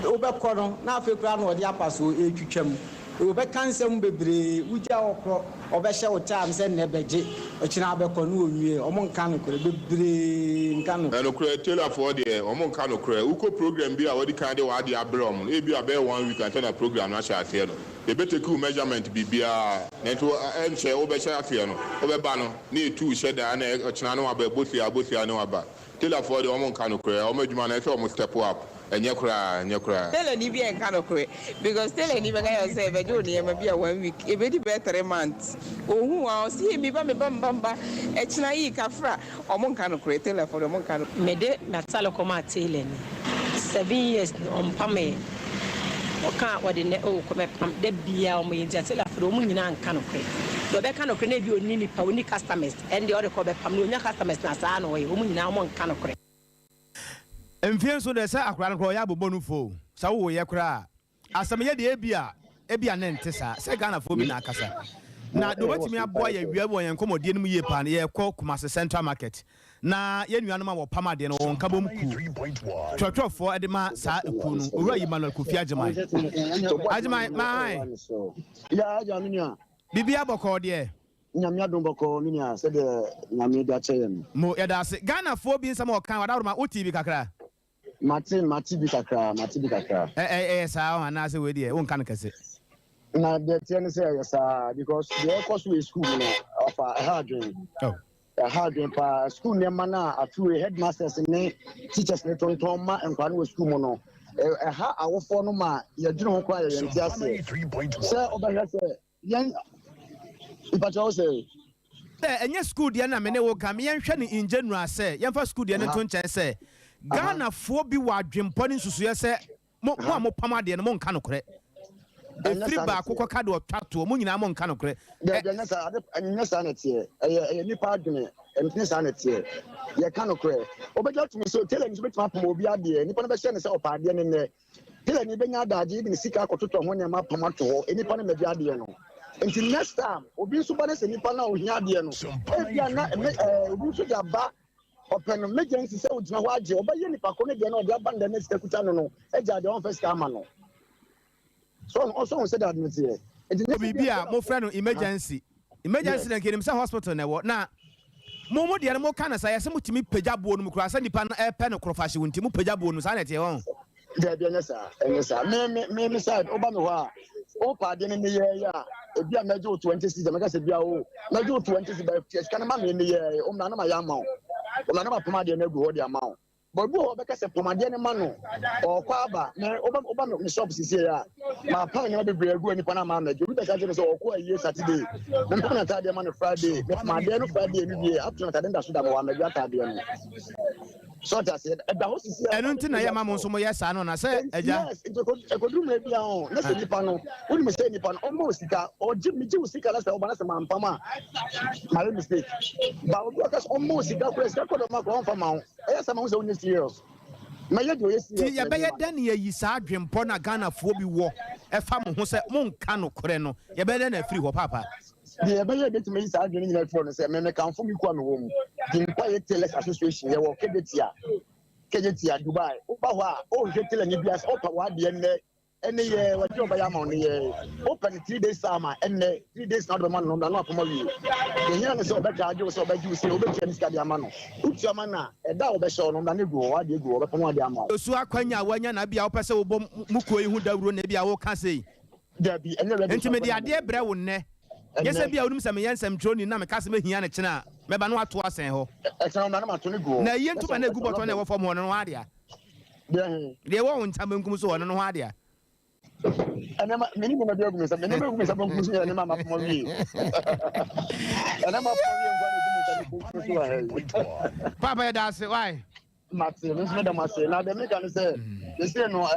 Obercono, now for crown or the Apasu, HM. Obekan sem bebre uja okro obehye wo time se nebeje ochina abekonu onwie omon kan no kure bebre nkan no no kure tailor for there omon kan no kure uko program bi a wodi kan de wa de abrom e bi abe 1 week and na program na sha ase no e bete ku measurement bibia na to enche obehye ase no obeba no na etu hye da na ochina no abosi no aba tailor for there omon kan no kure omadwuma na se omo step up Nyakura. Tell any be and cannot create because tell any guy say, but you near maybe 1 week, a very better month. Oh, who are see me bamba, a china cafra, or one cannot create tell for the monk. Mede Natalo Coma Tailen 7 years on Pame. Or can't what in the old come de beer me in Jatella for the moon and cannot create. So that cannot create you need Pawni customers and the other call Pamunia customers Nasano, woman now one cannot create. Mfien so de say akwara ko ya bobonu fo sa wo ye kra asam ye de ebia na ntesa say Ghana fo bi na akasa na do batimi aboa ya wia bo yen komodie no ye pa na ye kɔ Kumasi Central Market na ye nuanom a wo pama de no won ka bom ku twotwofo e de ma sa eku no owura yi Manuel Kofi Agyeman mai ya jamia bibia bɔkɔ de nyamia domboko minia se de nyamia da chen mo ya da se Ghana fo bi nsam o kan wada ma OTV kakra Mati bi kakra sa na se we de won kan kase na de ten say yes because the course we school no of a hard pa school ne mana afi headmasters ne teachers ne tonton ma enkwano we school mo no ha awofo no ma ye dwene ho kwa ye ntia se say obahwe say yen ipacho say enye school de na me ne wo kam yen hwe ni in general say yen fa school de ne to nchen say Ghana fo bi wa dwempɔ ne nsusuye sɛ mo pama de no mo nka no korɛ efiri ba akokɔ ka de ɔtwato mo nyina mo nka no korɛ nyasa na tie nipa adwene nyasa na tie ye ka no korɛ obeja tumi so tele ni so betuma pama obi ade nipa no be hye ne sɛ ɔpa ade ne ne tele ni benya adaje bi ne sika akototo ho ne ma pama to ho nipa no me bi ade no until next time obi so ba ne sɛ nipa na ohia ade no ebia na obi so ja ba open emergency say ojina ho age obaye nipa ko ne de na ode abanda na sika kuta no eja de on first ama no so also say that no tie bibia mo friend no emergency na kenim say hospital na wo na mo de no mo kana say say mutimi pejabo no mo kura say nipa na epe no krofahye wonti mo pejabo no say na tie won de bia nyesa me side oba me ho a o pa de ne ye ya ebia mejo 20 season mega say bia o mejo 20 season by fies kana ma me ne ye o na ma ya ma ona na pomade na gu ho de ama o bobu ho beka se pomade ne ma no o kwa aba na oba me shop sisi ya ma pa na be bregu ani pa na ma na ju be ka je so o kwa ye Saturday na na ta de ma no Friday me pomade no Friday ni bi up to na ta de so da ma wa na ju ta de no so that said da ho sisi ya enu nti na ya ma mo so mo ya sa no na se eja yes e ko dum na bia o na se nipa no woni me se nipa no o mo sika o ji mi ji sika na se o ba na se ma mpa ma my mistake ba o ka so o mo sika ko sika ko do ma ko on fa ma o e sa ma o se woni serious ma ye do ye serious ya be ye dan ye yi sa adwempo na Ghana fo bi wo e fa mo ho se mo nka no kore no ye be dan na free ho papa the ebe bit me sa adwene nyina for no se me kan fo mi kwa me wo mu the Empire Tellers Association ye wo kejetia Dubai o ba ho a o hwe tele ni bia o pa wa de ene ye wa ti o ba ya ma ne ye open 3 days sama ene 3 days na do ma no na no apoma wi the here no se o be ka ajo se o be ju se o be tia ni ska de ama no utu ama na e da o be show no na ne gu wa de gu o be pon wa de ama osu akwanya wanya na bia o pese wo bom muko yi hu dawuro na bia wo ka sei da bi ene ready intimate ade bre wo ne yese bia onum se me yensem troni na me ka se me hia ne kina me ba no ato asen ho exam na ma to ne gu na ye ntuma na gu boto na wo fom ho no ade a de wo ntama nkum so ho no ade a ana ma mini ma de gu me se me ne gu me se bon kusu ne ma ma pomo wi ana ma pomo wi ngwa ne gu me se papa ya da se why Matse no da mase na de me kan se they say no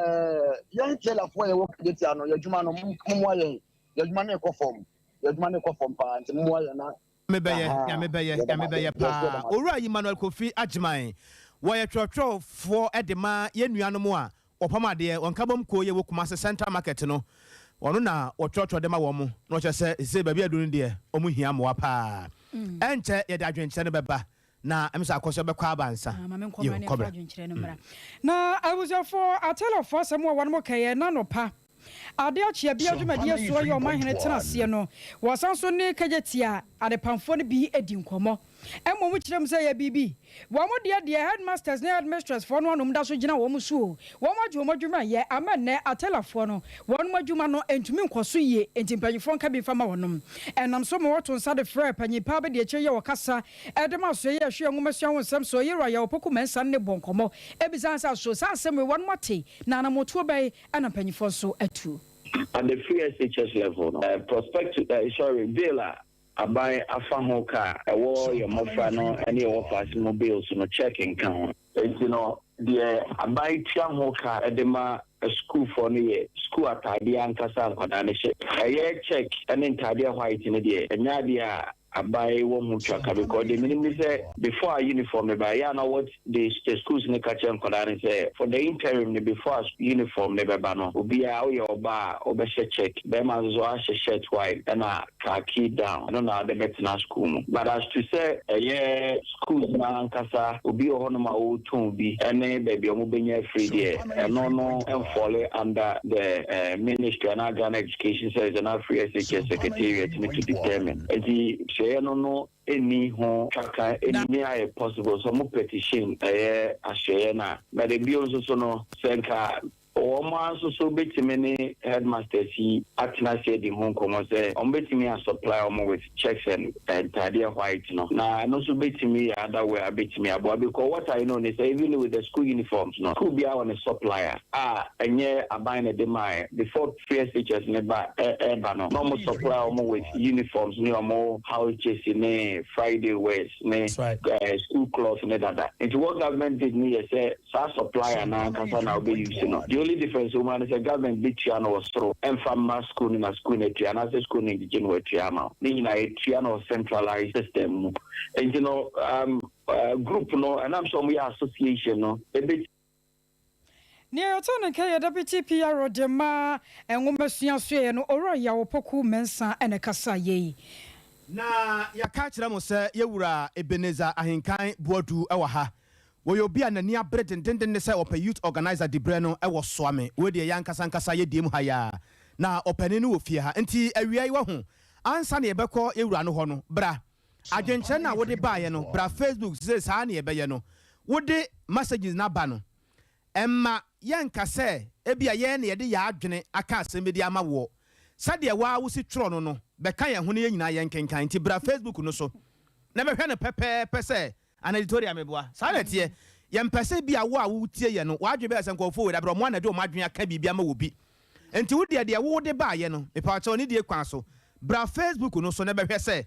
yan tell afọ ye work get ya no yadwuma no mo mo ye yadwuma na e ko form yɛdwuma ne kɔ fam paa nti mo ayɛ na mebɛyɛ paa owura Emmanuel Kofi Agyeman wɔyɛ twɔtwɔfoɔ de ma yɛnnuanom a wɔpam adeɛ wɔnkabam ko yɛ wɔ Kumase Central Market no ɔno na wɔtwɔtwɔ de ma wɔn mo na ɔkyɛ sɛ baabi adu no deɛ ɔmo hia mmoa paa ɛnkyɛ yɛde adwenkyerɛ no bɛba na emisa akɔsɔ bɛkɔ abansa na abusuafo atelafo asɛm a wɔn mo kɛyɛ na no pa ade akyia bia dwumadie so yɛ ɔman hene tena aseɛ no wɔsan so ne kagyetia adepamfo no bi edi nkɔmɔ ɛmmɔ mu kyerɛm sɛ yɛ bibi wɔn mo deɛ headmasters ne headmistress fo no anom da so gyina wɔn so wɔn mo adwuma adwuma yɛ amɛnɛ atelafoɔ no wɔn mo adwuma no entumi nkɔ so yie enti mpanyinfoɔ nka bi fama wɔnom ɛnam so mo wɔto nsa de frɛ panyinpa be de kyerɛ yɛ wɔkasa ɛde ma so yɛ hwɛ nwoma sua ho nsɛm so yɛ yɛ wɔpoko mensa ne bɔ nkɔmɔ ebisa nsa so saa asɛm wɔn mo ate na anamotuo bɛyi ana mpanyinfoɔ so atu at the free SHS level prospective Villa aban afa ho ka ɛwɔ yɛ mmɔfra no ɛne ɛwɔ faase mo bills no check nka ho enti no deɛ aban tua ho ka ɛde ma school for no yɛ school atadeɛ ankasa nkwadaa no hyɛ ɛyɛ check ɛne ntadeɛ white no deɛ ɛnya deɛ a abai wo mu twaka because the minimum say before a uniform by ya know what the schools ne ka chen kodare say for the interim before uniform ne beba no obi a o ye oba obehye check be ma zo a shirt white and a khaki down no na the betina school but as to say schools na nkasa obi o hono ma o tun bi ene baby o mo benya free there no fall under the ministry and Ghana education says and free SHS secretariat need to determine no any home chaka any possible some petition ashare na but the bills also no senka so betimi headmasters yi atina say the home come say betimi supply with checks and tadia white no na no so betimi other way betimi abo because what I know is even with the school uniforms no could be on a supplier enye aban de my before first teachers never no no supply with uniforms ni omo how chase ne Friday wears ne school clothes ne that into what government did me say supplier na kasa na be using no the only difference woman is a government bit piano or so and from school in a school and as a school in the January piano meaning a piano centralized system and you know group no and I'm some association no a bit near turn and deputy PR Dema and woman so no or ya opoku mensa and a kasa ye na ya catch them say yewura Ebeneza ahinkan boadu ewaha wo yo bia na nia breden den ne say opa youth organizer de breno e wo soame we de yankasa nkasa ye diem ha ya na opani no ofie ha nti awia yi wo ho ansa na yebekọ ewura no ho no bra adwenche na wo de baaye no bra Facebook say sa na yebeye no wo de messages na ba no emma yankasa e bia ye na ye de ya adwene aka asembedi ama wo sade wa wo si tro no no beka ye ho ne ye nyina ye nkenkan nti bra Facebook no so na behwe ne pepe say an editorial meboa sanetie yempese bia wo a wo tie ye no wadwe be ase nkofo we da bro mo anade o madwen aka bibia ma wo bi enti wo de wo de ba ye no mepa cha oni de kwan so bra Facebook no so na behwe se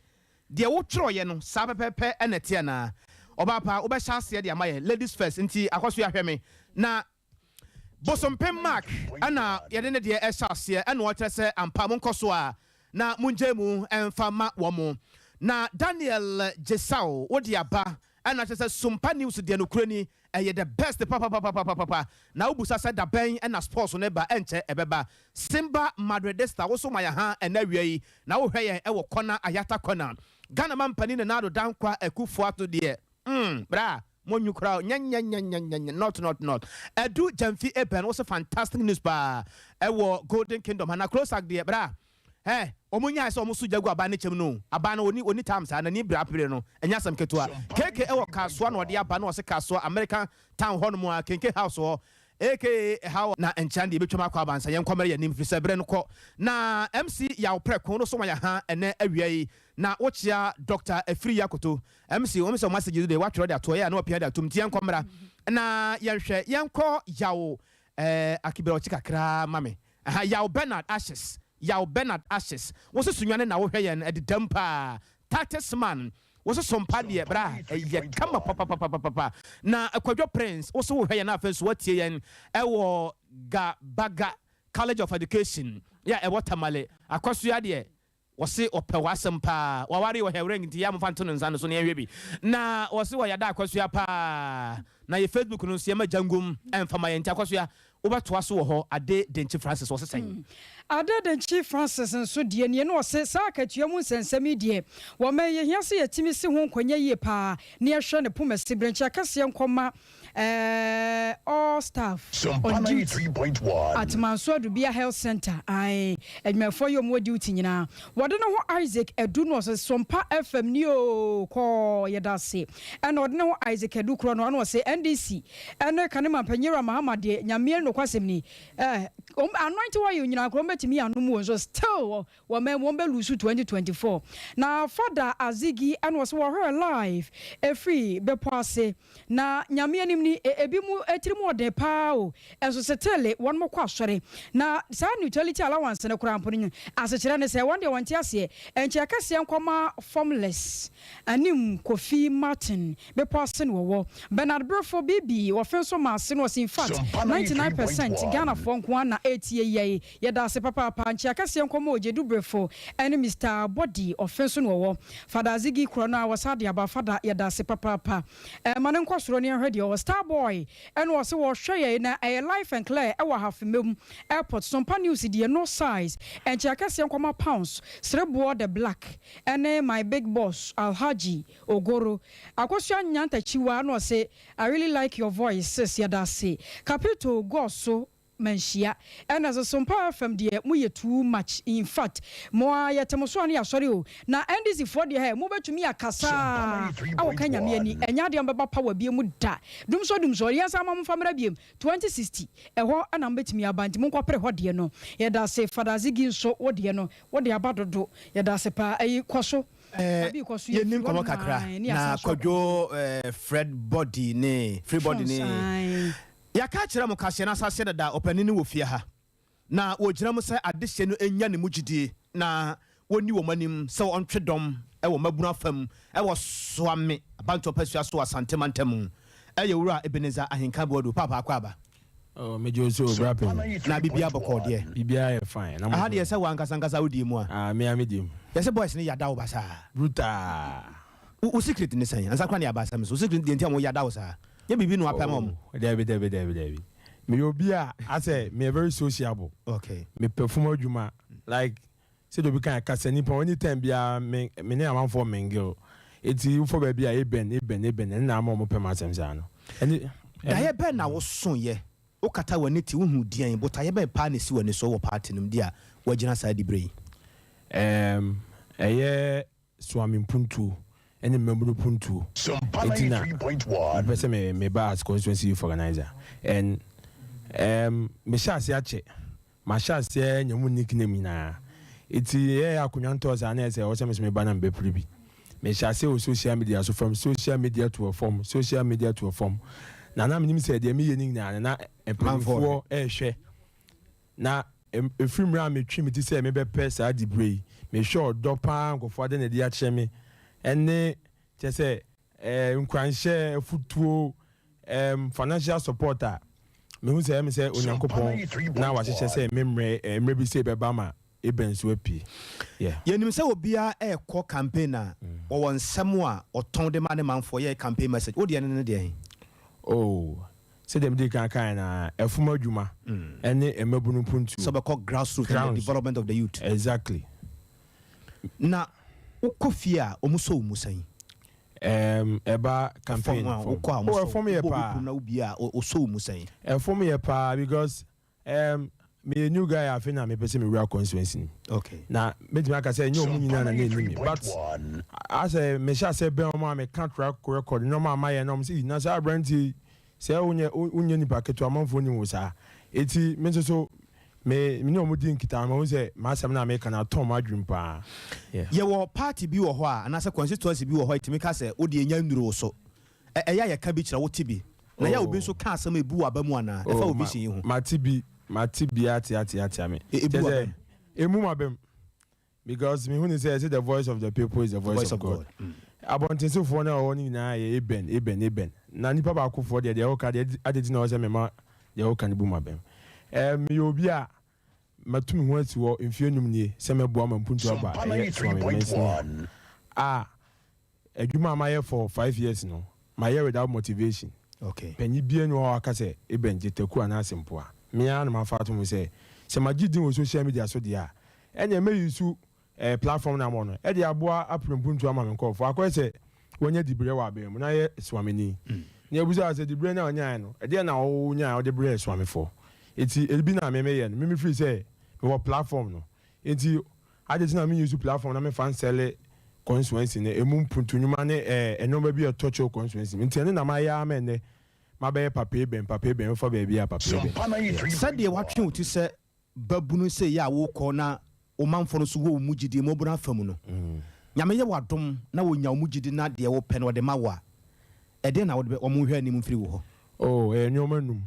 de wo tro ye no sa pepe enete na oba pa wo be sha ase de amaye ladies first enti akwaso ya hwe me na bosompem mark ana ye de ne de e sha ase e no wo se ampa mo nkoso a na munjemu emfa ma wo mo na Daniel Jesao wodi aba ana chese Sompa news de no kurani the best papa na ubusa said da ben na sports no ba enche ebeba Simba Madridista wo so maya ha na wiei na wo hwe ye e wo kona ayata kona Ghana man pani na do dankwa akufo ato de bra monyu kra nya not edu jamfi eben was a fantastic news ba e wo Golden Kingdom na close ag de bra omunya ise omusu jagu aba ne chem no aba na oni times na ni bra pere no enya sam ketua keke e wo kasoa na ode aba na wose kasoa American town hall mu a kenke house ho aka how na enchande betwama kwa abansa yen komere ya nim fisa bre no ko na MC ya oprekon no so ma ya ha ene awiai na wochia Dr. Efri Yakoto MC o so message de watro de ato ya na opia de atum tie komera na yenhwe yenko yawo akibero chikakra mame yawo Bernard Ashes was a sunyan na wo hwe yen edidam pa tatis man was a Sompa de bra ye kama papa na akwadwo prince also wo hwe yen afenso watie yen Gabaga College of Education ya e watamale akwaso ya de wɔse ɔpɛ wasɛm paa waware wɔ hɛwrɛ nti ya mfa nto no nsa no so ne ɛhwɛ bi na wɔse wɔ yɛda akɔsua paa na yɛ Facebook no nso yɛma gyangom ɛmfa ma yɛnti akɔsua wobɛtoa so wɔ hɔ Ade Denkyi Francis wɔse sɛn Ade Denkyi Francis nso die ne no wɔse saa akatua mu nsɛnsɛm die wɔma yɛhia sɛ yɛtimi se ho nkwanya yie paa ne yɛhwɛ ne pomasi branch akaseɛ nkɔma all staff on duty 93.1 at Manso Dubia Health Center. I adwumafo yɛ mo duty nyina. Wɔde no ho Isaac Edu no sɛ Sompa FM nio kɔ yɛda se. Ɛna wɔde no ho Isaac Edu kro no sɛ NDC. Ɛne kanema panyira Muhammad nyamie no kwasɛm ni. Anointed wa yɛ nyina kro metimi anom wɔ so still wɔn be lose 2024. Na Father Azigi ɛna wɔsɛ wɔ live free bepo ase. Na nyamie nim ni ebi mu etiri mu ɔde paa o enso setele wɔn mo kɔ asɔre na saa neutrality allowance ne kora mponi asekyerɛ ne sɛ wɔn de wɔn te ase enkyɛ kɛseɛ nkɔma formless anim Kofi Martin bepo ase no wɔ Bernard Brofo bibi wɔfen so ma ase no in fact 99% Ghana fo nko na etie yɛ yɛda ase papa enkyɛ kɛseɛ nkɔma Ojedu Brofo ɛne Mr Body ɔfen so no wɔ Father Zigi kro na wɔsade aba Father yɛda ase papa mane nkɔsoro ne hwɛ deɛ Starboy and was share na a life and clear ewa half mem airport Sompa news the no size and Chakasian Koma pounds Srebo the black and my big boss Alhaji Ogoro Akosha Nyanta Chiwa no say I really like your voice sis yada say Capito Goso Menshia and as a Sompa FM dear mu too much in fact more yatemoswani asori o na NDC for the hair move to me akasa awo kanya me ani enya de mbeba power bi mu da dum so yes amam famra bi 2060 eho ana mbetimi abanti mu kwapre ho de no yeda se Father Zigi so wo de no wo de abadodo yeda se pa ayi kwaso yenim komo kakra na kodwo Fred Body ne Free Body ne yaka kyerɛ mo kahyɛ na asase dada ɔpani ne wɔ fie ha na wɔgyina mo sɛ adehyɛ no enya ne mugidie na wɔni wɔ manim sɛ ɔntwe dɔm ɛwɔ mabuna fam ɛwɔ soame abanto pasua so asante mantam ɛyɛ wura Ebenezer ahenka bodo papa akwa oh mejo so brape na bibia bɔkɔ de bibia yɛ fine na aha de sɛ wankasa wodi mu a me amedi yɛ sɛ boys ne yada wo basa bruta wo secret ne sɛn ansa kwa ne abasa me so secret de ntia mo yada wo sa ye bibi no apam om David me obi a ase me very sociable okay me perform adwuma like say do be kan kasa nipa anytime bia me ne amanfo mengel eti ufo ba bia eben na ama mo pem asem sa no eni da ye be na wo so ye o kata wani ti wo hu dian but aye be pa ne si wani so wo party nim dia wagina sa di brei eye swami puntu any member puntu Sompa 93.1 person me bas constituency youth organizer and me chance ache ma chance nyamu nickname na iti akunyanto za na ese o se me ba na be pribi me chance o social media so from social media to a form na na me say de me ye na employee hwe na efimra me twi me ti say me be pesa di brei me sure dopa nkofo de na di ache me ene say nkwanhye futuo financial supporter me hu say onyankopon na wa hye say memre bi say beba ma ebenso api yenim say obia ekọ campaign a wo nsem a oton de ma ne manfo ye campaign message wo de ne de oh say dem dey kan na efuma adwuma ene emabunu puntu so be called grassroots and the development of the youth exactly na ukofie a omuso umusan eba campaign for me pa na ubia oso umusan for me pa because me new guy I feel na me person me real constituency okay na me timi aka say nyom nyina na nemi but as me sha say be o me can't record no ma maye no see na say brandy say unye ni paketo amanfo ni wo sa eti me so me no mo din kita ma wo say ma asem na me kana tom adwum pa ye wo party bi wo ho a na say constituency bi wo ho etimi ka say wo de enya nduro so eya ye ka bi kira wo tibi na ya obi so ka asem ebu aba mu ana e fa obi shin hu mati bi ati ame emu mabem because me who say the voice of the people is the voice of God. Abontenso for na oni na ye eben na nipa ba akofo de o ka de adedi na o say me ma de o ka ni bu mabem me obi a matumi ho asi wo mfie num nie se meboa mampuntu aba adwuma ma for 5 years no my year without motivation. Okay. Penny bien no aka say e benje taku ana sempo a me an ma fa to mu say se magidi wo social media so dia enye me yusu platform na mo no e dia boa aprempuntu ama me nkofo akwa say wonya dibre wa be mu na ye swameni na ebuza say dibre na onya no e dia na wo nya o dibre swame fo eti elbi na me ye no me free say me wo platform no eti ade na me yusu platform na me fan sell constituency ne emu puntu nyuma ne enoma bi a touch constituency nti na ma ya amene ma be papa ben for baby a papa ben said de watwe uti se babunu se ya wo ko na o manfo no so wo mugidi mo buna famu no nyame ye wadom na wo nya mugidi na de wo pɛ no de ma wa e de na wo de o mo hwɛ anim mfiri wo ho nyoma num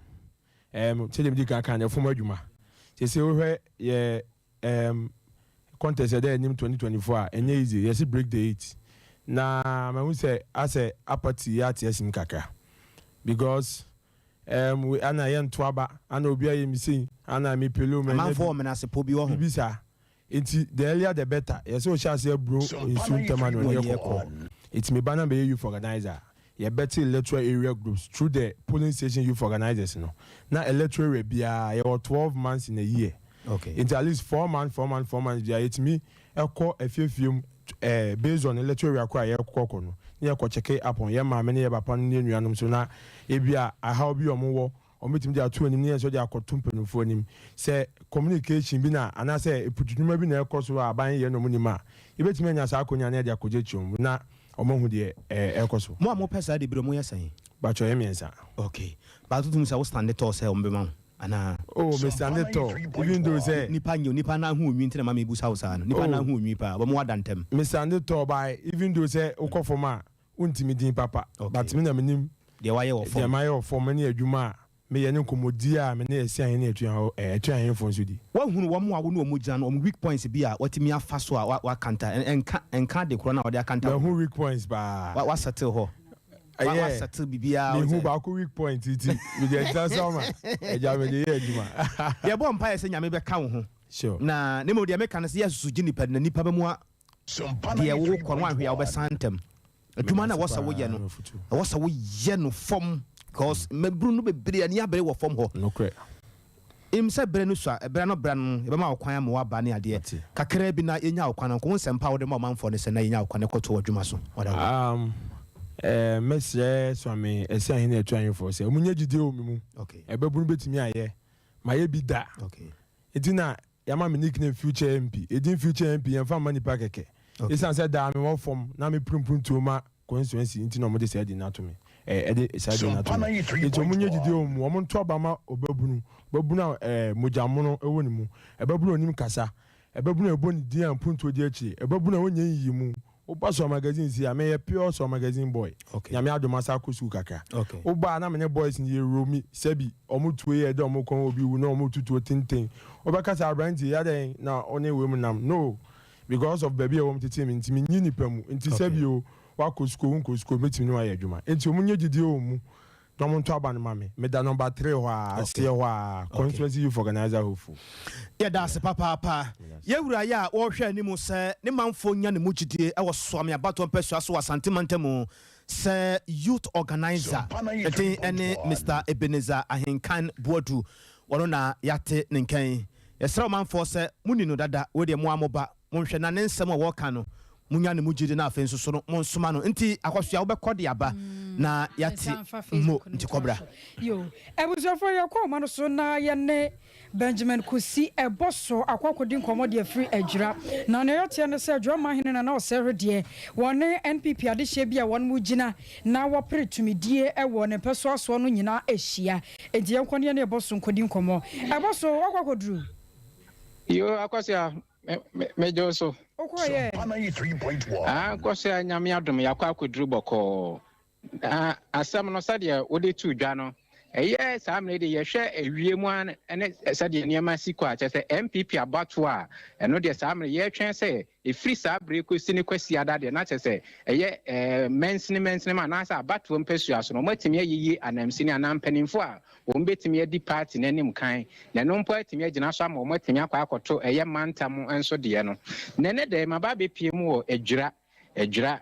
tell me kan kan fo madwuma se wo hwɛ ye contest there in 2024 and easy yes break the 8 na ma say as a apathy at yesim kaka because we ana yen toaba ana obi ayi mi sin ana mi pelo me man for me na se po bi wo ho bisa enti the earlier the better yes o sha say bro in soon tema no ye ko it's me bana be youth organizer ye better electoral area groups through the polling station youth organizers no na electoral bia ye 12 months in a year. Okay. It's at least 4 months. Yeah, it's me. I call a few based on the electoral acquire no. Yeah, check it up on your many upon the new so now. If you are, I help you more or meet him there 20 years so they are called tumping for him. Say communication bina and I say put you maybe near course or buying your monima. If it's me as I could near their cojetum, not among who the aircoso. More person the bromo saying. But your answer. Okay. But to me, I was standing tall, say, ana Mr. Neto even though say nipa na hu nwi ntina ma me busa usa no nipa na hu nwi pa bo mo wadantem Mr. Neto by even though say ukofo ma untimi din papa but me na menim de waye wo form de maye wo form ne adwuma me ye ne komodi a me ne esi ahen ne atuan fo nso di wa hunu wo mo a wo no mo gina no weak points bi a watimi afa so a wa kanta enka de kro na wo de akanta wa weak points ba wa settle ho wa settle bibia me hu ba ko weak point iti me de transformer eja me de adwuma ye bo mpa ye se nyame be ka wo ho sure na ne mo de me kan se yesusu gi nipa na nipa be mu a de wo ko no ahwe a wo be santem adwuma na wasa wo ye no wasa wo ye no form because me bru no be bere ani abere wo form ho no kre im se bere no so bere no e be ma wo kwan ma wa ba ne ade kakra bi na yenya wo kwan ko nsɛmpa wo de ma manfo ne se na yenya wo kwan ko to adwuma so mesre so me esi ahen na atuan for say omunye gide o mimu okay ebebunu betimi aye maye bi da okay edina yama me nickname future MP edin future MP yemfa mani pa keke isan say da me wo form na me prumpun to ma constituency inti no mo de say edin na to me ede say edin na to me eto omunye gide o mu o mo nto ba ma obabunu babunu mojamono ewo ni mu ebabunu onim kasa ebabunu eboni din ampunto di achi ebabunu onye yi mu Oba so magazine si ame ye pure so magazine boy. Okay. Nyame adomasa kusu kaka. Okay. Oba na menye boys ni romi sebi omutu ye de omukon obi wu na omututu tintin. Oba kasa brandy ya den na one we mu nam. No. Because of baby wom tete mi ntimi nyi nipa mu. Nti sebi o wa kosko metimi no ayadwuma. Nti omunye gidi o mu. Don't to abandon mammy. Me da number 3 wa see wa constituency youth organizer hofu. Yeah, that's papa. Ye wura ya wo hwe animu se ne manfo nya ne mugidie e wo soame abato mpesua so asantemantem se youth organizer ete ene Mr. Ebenezer Ahenkan Boadu wono na yate ne nkan. Yesra manfo se muni no dada we de mo amoba mo hwe na ne nsem wo ka no munya ne mugidi na afen so no mo nsoma no nti akosua wo be kode aba na yati mo nti kobra yo ebusofo yakọ ma no so na ye ne Benjamin Kusi eboso akwakodi nkomo de free adwira na ne yote ne se adwira ma hene na o se rede wone NPP adehye bia won mu gina na wo pretumidie ewo ne peso aso no nyina ehia edie nkone ne eboso nkodi nkomo eboso akwakoduru yo akwasia mejo so okoye 93.1 kwase nyame adom yakwa akwaduru boko asam no sade wode tu dwa no ɛyɛ saa mmerɛ de yɛhwɛ awie mu an ɛne sɛdeɛ nneɛma si kɔ a kyerɛ sɛ MPP abato a ɛno deɛ saa mmerɛ yɛtwɛn sɛ ɛfiri saa bere kɔsi ne kwasi ada deɛ na kyerɛ sɛ ɛyɛ mɛnsene ma anaasɛ abatoɔ mpasua so no ɔmatumi ayiyi anamsini anaa mpanimfo a wɔn bɛtumi adi party n'anim kan na ɛno mpo atumi agyina so ama wɔmatumi akɔ akɔto ɛyɛ mantam nso deɛ no na ɛne dɛ maba bɛpie mu wɔ adwira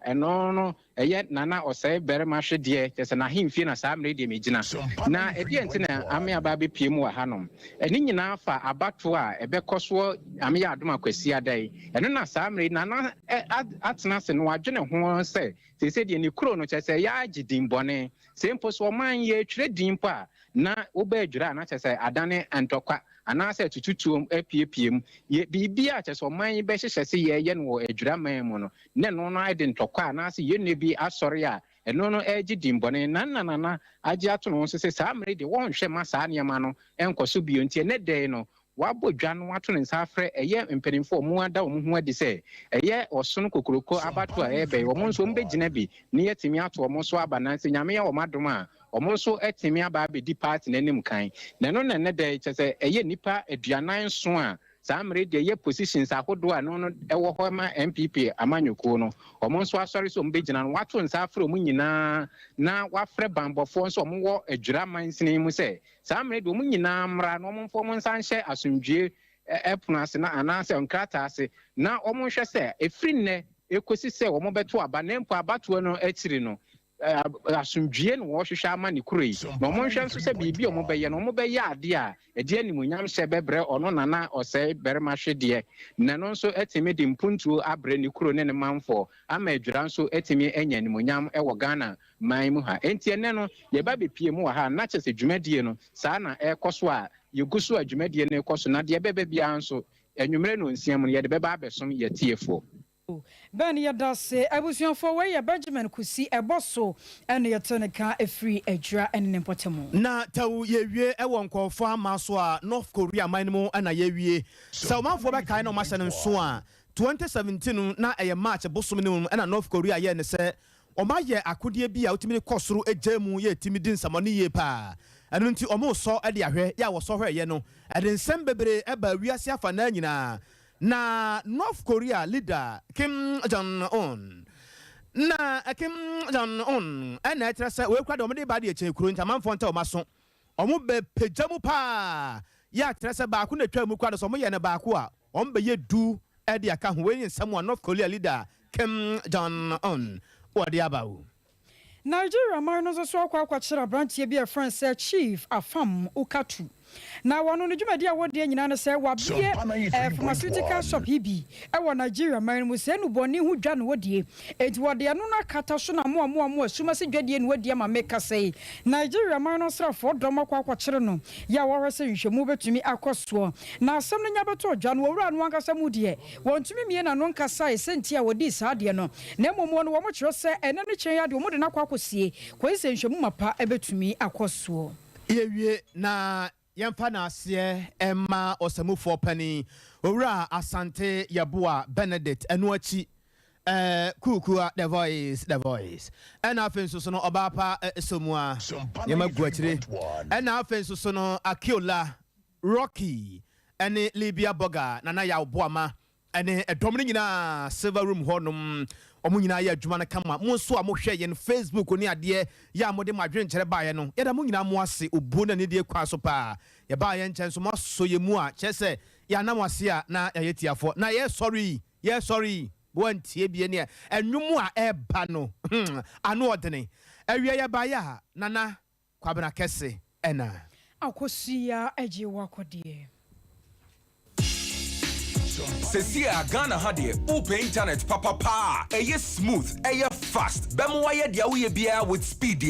ɛno no ɛyɛ nana ɔsɛe bɛrima hwedeɛ kyɛ sɛ n'ahemfie na saa mmerɛ deɛ megyina na ɛdeɛ nti na ame aba bɛpie mu wɔ hanom ɛne nyinaa fa abato a ɛbɛkɔ soɔ ameyɛ adom akwasi ada yi ɛno na saa mmerɛ nana atena ase no wadwene ho sɛ sɛ deɛ ne kuro no kyɛ sɛ yɛagye din bɔne sɛ mpo so ɔman yɛtwerɛ din mpo a na wobɛ adwira a na kyɛ sɛ adane ntɔkwa anaasɛ tututuom apiepie mu biribia kyɛ sɛ ɔman yi bɛhyehyɛ sɛ yɛyɛ no wɔ adwira man mu no ne no no ade ntɔkwa anaasɛ yɛnnɛ bi asɔre a ɛno no agye dimbɔne nana agye ato no ho so sɛ saa mmerɛ deɛ wɔnhwɛ ma saa nneɛma no ɛnkɔ so bio nti ɛnɛ dɛn no wabɔ dwa no wato ne nsa afrɛ ɛyɛ mpanimfoɔ ɔmo ada ɔmo ho adi sɛ ɛyɛ ɔsono kokoroko abato a ɛbɛn ɔmo nso mbɛgyina bi ne yɛtumi ato ɔmo so aba nansi nyame yɛ ɔmo adom a ɔmo nso ɛtumi aba abɛdi party n'anim kan na ɛno na ɛnɛ dɛ kyɛ sɛ ɛyɛ nipa aduanan so a saa mmerɛ deɛ ɛyɛ positions ahodoɔ a no ɛwɔ hɔ ma MPP amanyɔkuo no ɔmo nso asɔre so ɔmo bɛgyina no wato nsa afrɛ ɔmo nyinaa na wafrɛ bambɔfoɔ nso ɔmo wɔ adwira mansini mu sɛ saa mmerɛ deɛ ɔmo nyinaa mmra na ɔmo mfa ɔmo nsa nhyɛ asomdwie ɛpono ase na anaasɛ nkrataa ase na ɔmo nhwɛ sɛ ɛfiri nnɛ ɛkɔsi sɛ ɔmo bɛto aba na mpo abatoɔ no akyiri no asomdwie no wɔhwehwɛ ama ne kuro yi na ɔmo nhwɛ nso sɛ biribi ɔmo bɛyɛ no ɔmo bɛyɛ adeɛ a ɛde animuonyam hyɛ bɛbrɛ ɔno nana ɔsɛe bɛrima hwedeɛ na no nso atumi de mpuntuo abrɛ ne kuro ne ne manfoɔ ama adwira nso atumi anya animuonyam ɛwɔ Ghana man mu ha enti ɛnɛ no yɛba bɛpie mu wɔ ha na kyɛ sɛ dwumadie no saa na ɛkɔ so a yɛgu so a dwumadie no ɛkɔ so na deɛ bɛbɛ biara nso anwummerɛ no nsia mu no yɛde bɛba abɛsom yɛtiefoɔ Ben yɛdase abusuafoɔ wɔyɛ Benjamin Kusi ɛbɔ so ɛne yɛto ne ka ɛfiri adwira ɛne ne mpɔtamu na taw yɛwie ɛwɔ nkɔɔfoɔ ama so a North Korea man mu ɛna yɛwie sɛ ɔmanfoɔ bɛkae na ɔmahyɛ no nso a 2017 na ɛyɛ March bosom ne mu ɛna North Korea yɛ ne sɛ ɔmayɛ akodeɛ bi a wotumi kɔ soro agya mu yɛ timi di nsɛmɔne yie paa ɛno nti ɔmo sɔ ɛde ahwɛ yɛ a wɔsɔ hwɛyɛ no ɛde nsɛm bebree ɛba wiase afa na nyinaa na North Korea leader Kim Jong-un na Kim Jong-un ɛna ɛtrɛ sɛ wɔkura de ɔmo de ba de ɛkyɛ kuro nti amanfoɔ nta ɔmo aso ɔmo bɛ pagya mu paa yɛ atrɛ sɛ baako na atwa mu kura de sɛ ɔmo yɛ ne baako a ɔmo bɛyɛ du ɛde aka ho wɔyɛ nsɛm a North Korea leader Kim Jong-un wɔde aba wo Nigeria man no so akwakyerɛ brantie bi a friend sɛ Chief Afam Ukatu na wɔno no dwumadi a wɔde nyina no sɛ wabie pharmaceutical shop hibi ɛwɔ Nigeria man mu sɛ no bɔne ho dwa no wɔdie enti wɔde ano no akata so na mo asuma se dwadie no wɔdie ma meka sɛ Nigeria man no srafoɔ dɔm akwakyerɛ no ya wɔhwɛ sɛ nhwɛmu betumi akɔsoɔ na asɛm no nya bɛtɔ dwa no wɔwura no ankasa mu deɛ wɔntumi mie na no nkasa sɛnti a wɔdi saa deɛ no na mmom no wɔn kyerɛ sɛ ɛne no kyɛn ade wɔn de nakɔ akɔsie kɔyi sɛ nhwɛmu mapa ebetumi akɔsoɔ yɛwie na yɛmfa na aseɛ ɛma ɔsamufoɔ pani owura Asante Yaboa Benedict ɛno akyi kukua the voice ɛna afei nso so no ɔbaapa esomua yɛma gu akyire ɛna afei nso so no Akiola Rocky ɛne Libya Boga Nana Yaboama ɛne ɛdɔm no nyinaa silver room hɔ nom ɔmo nyinaa yɛ adwuma no kama mo nso a mohwɛ yɛn Facebook ne adeɛ yɛ a mode mo adwene kyerɛ baeɛ no yɛda mo nyinaa mo ase obuo na ne die kwa so paa yɛbaa yɛn nkyɛn so mo aso yɛ mu a kyerɛ sɛ yɛanam ase a na yɛyɛ tiafoɔ na yɛ sorry wɔntie bie ne ɛnwom a ɛba no ano ɔdene awie yɛbaeɛ a Nana Kwabena Kɛse ɛna akɔsia agye wakɔdeɛ Sesia Ghana hadie open internet papa pa. Eye smooth, eye fast. Bemo waye dia uye bia with speed.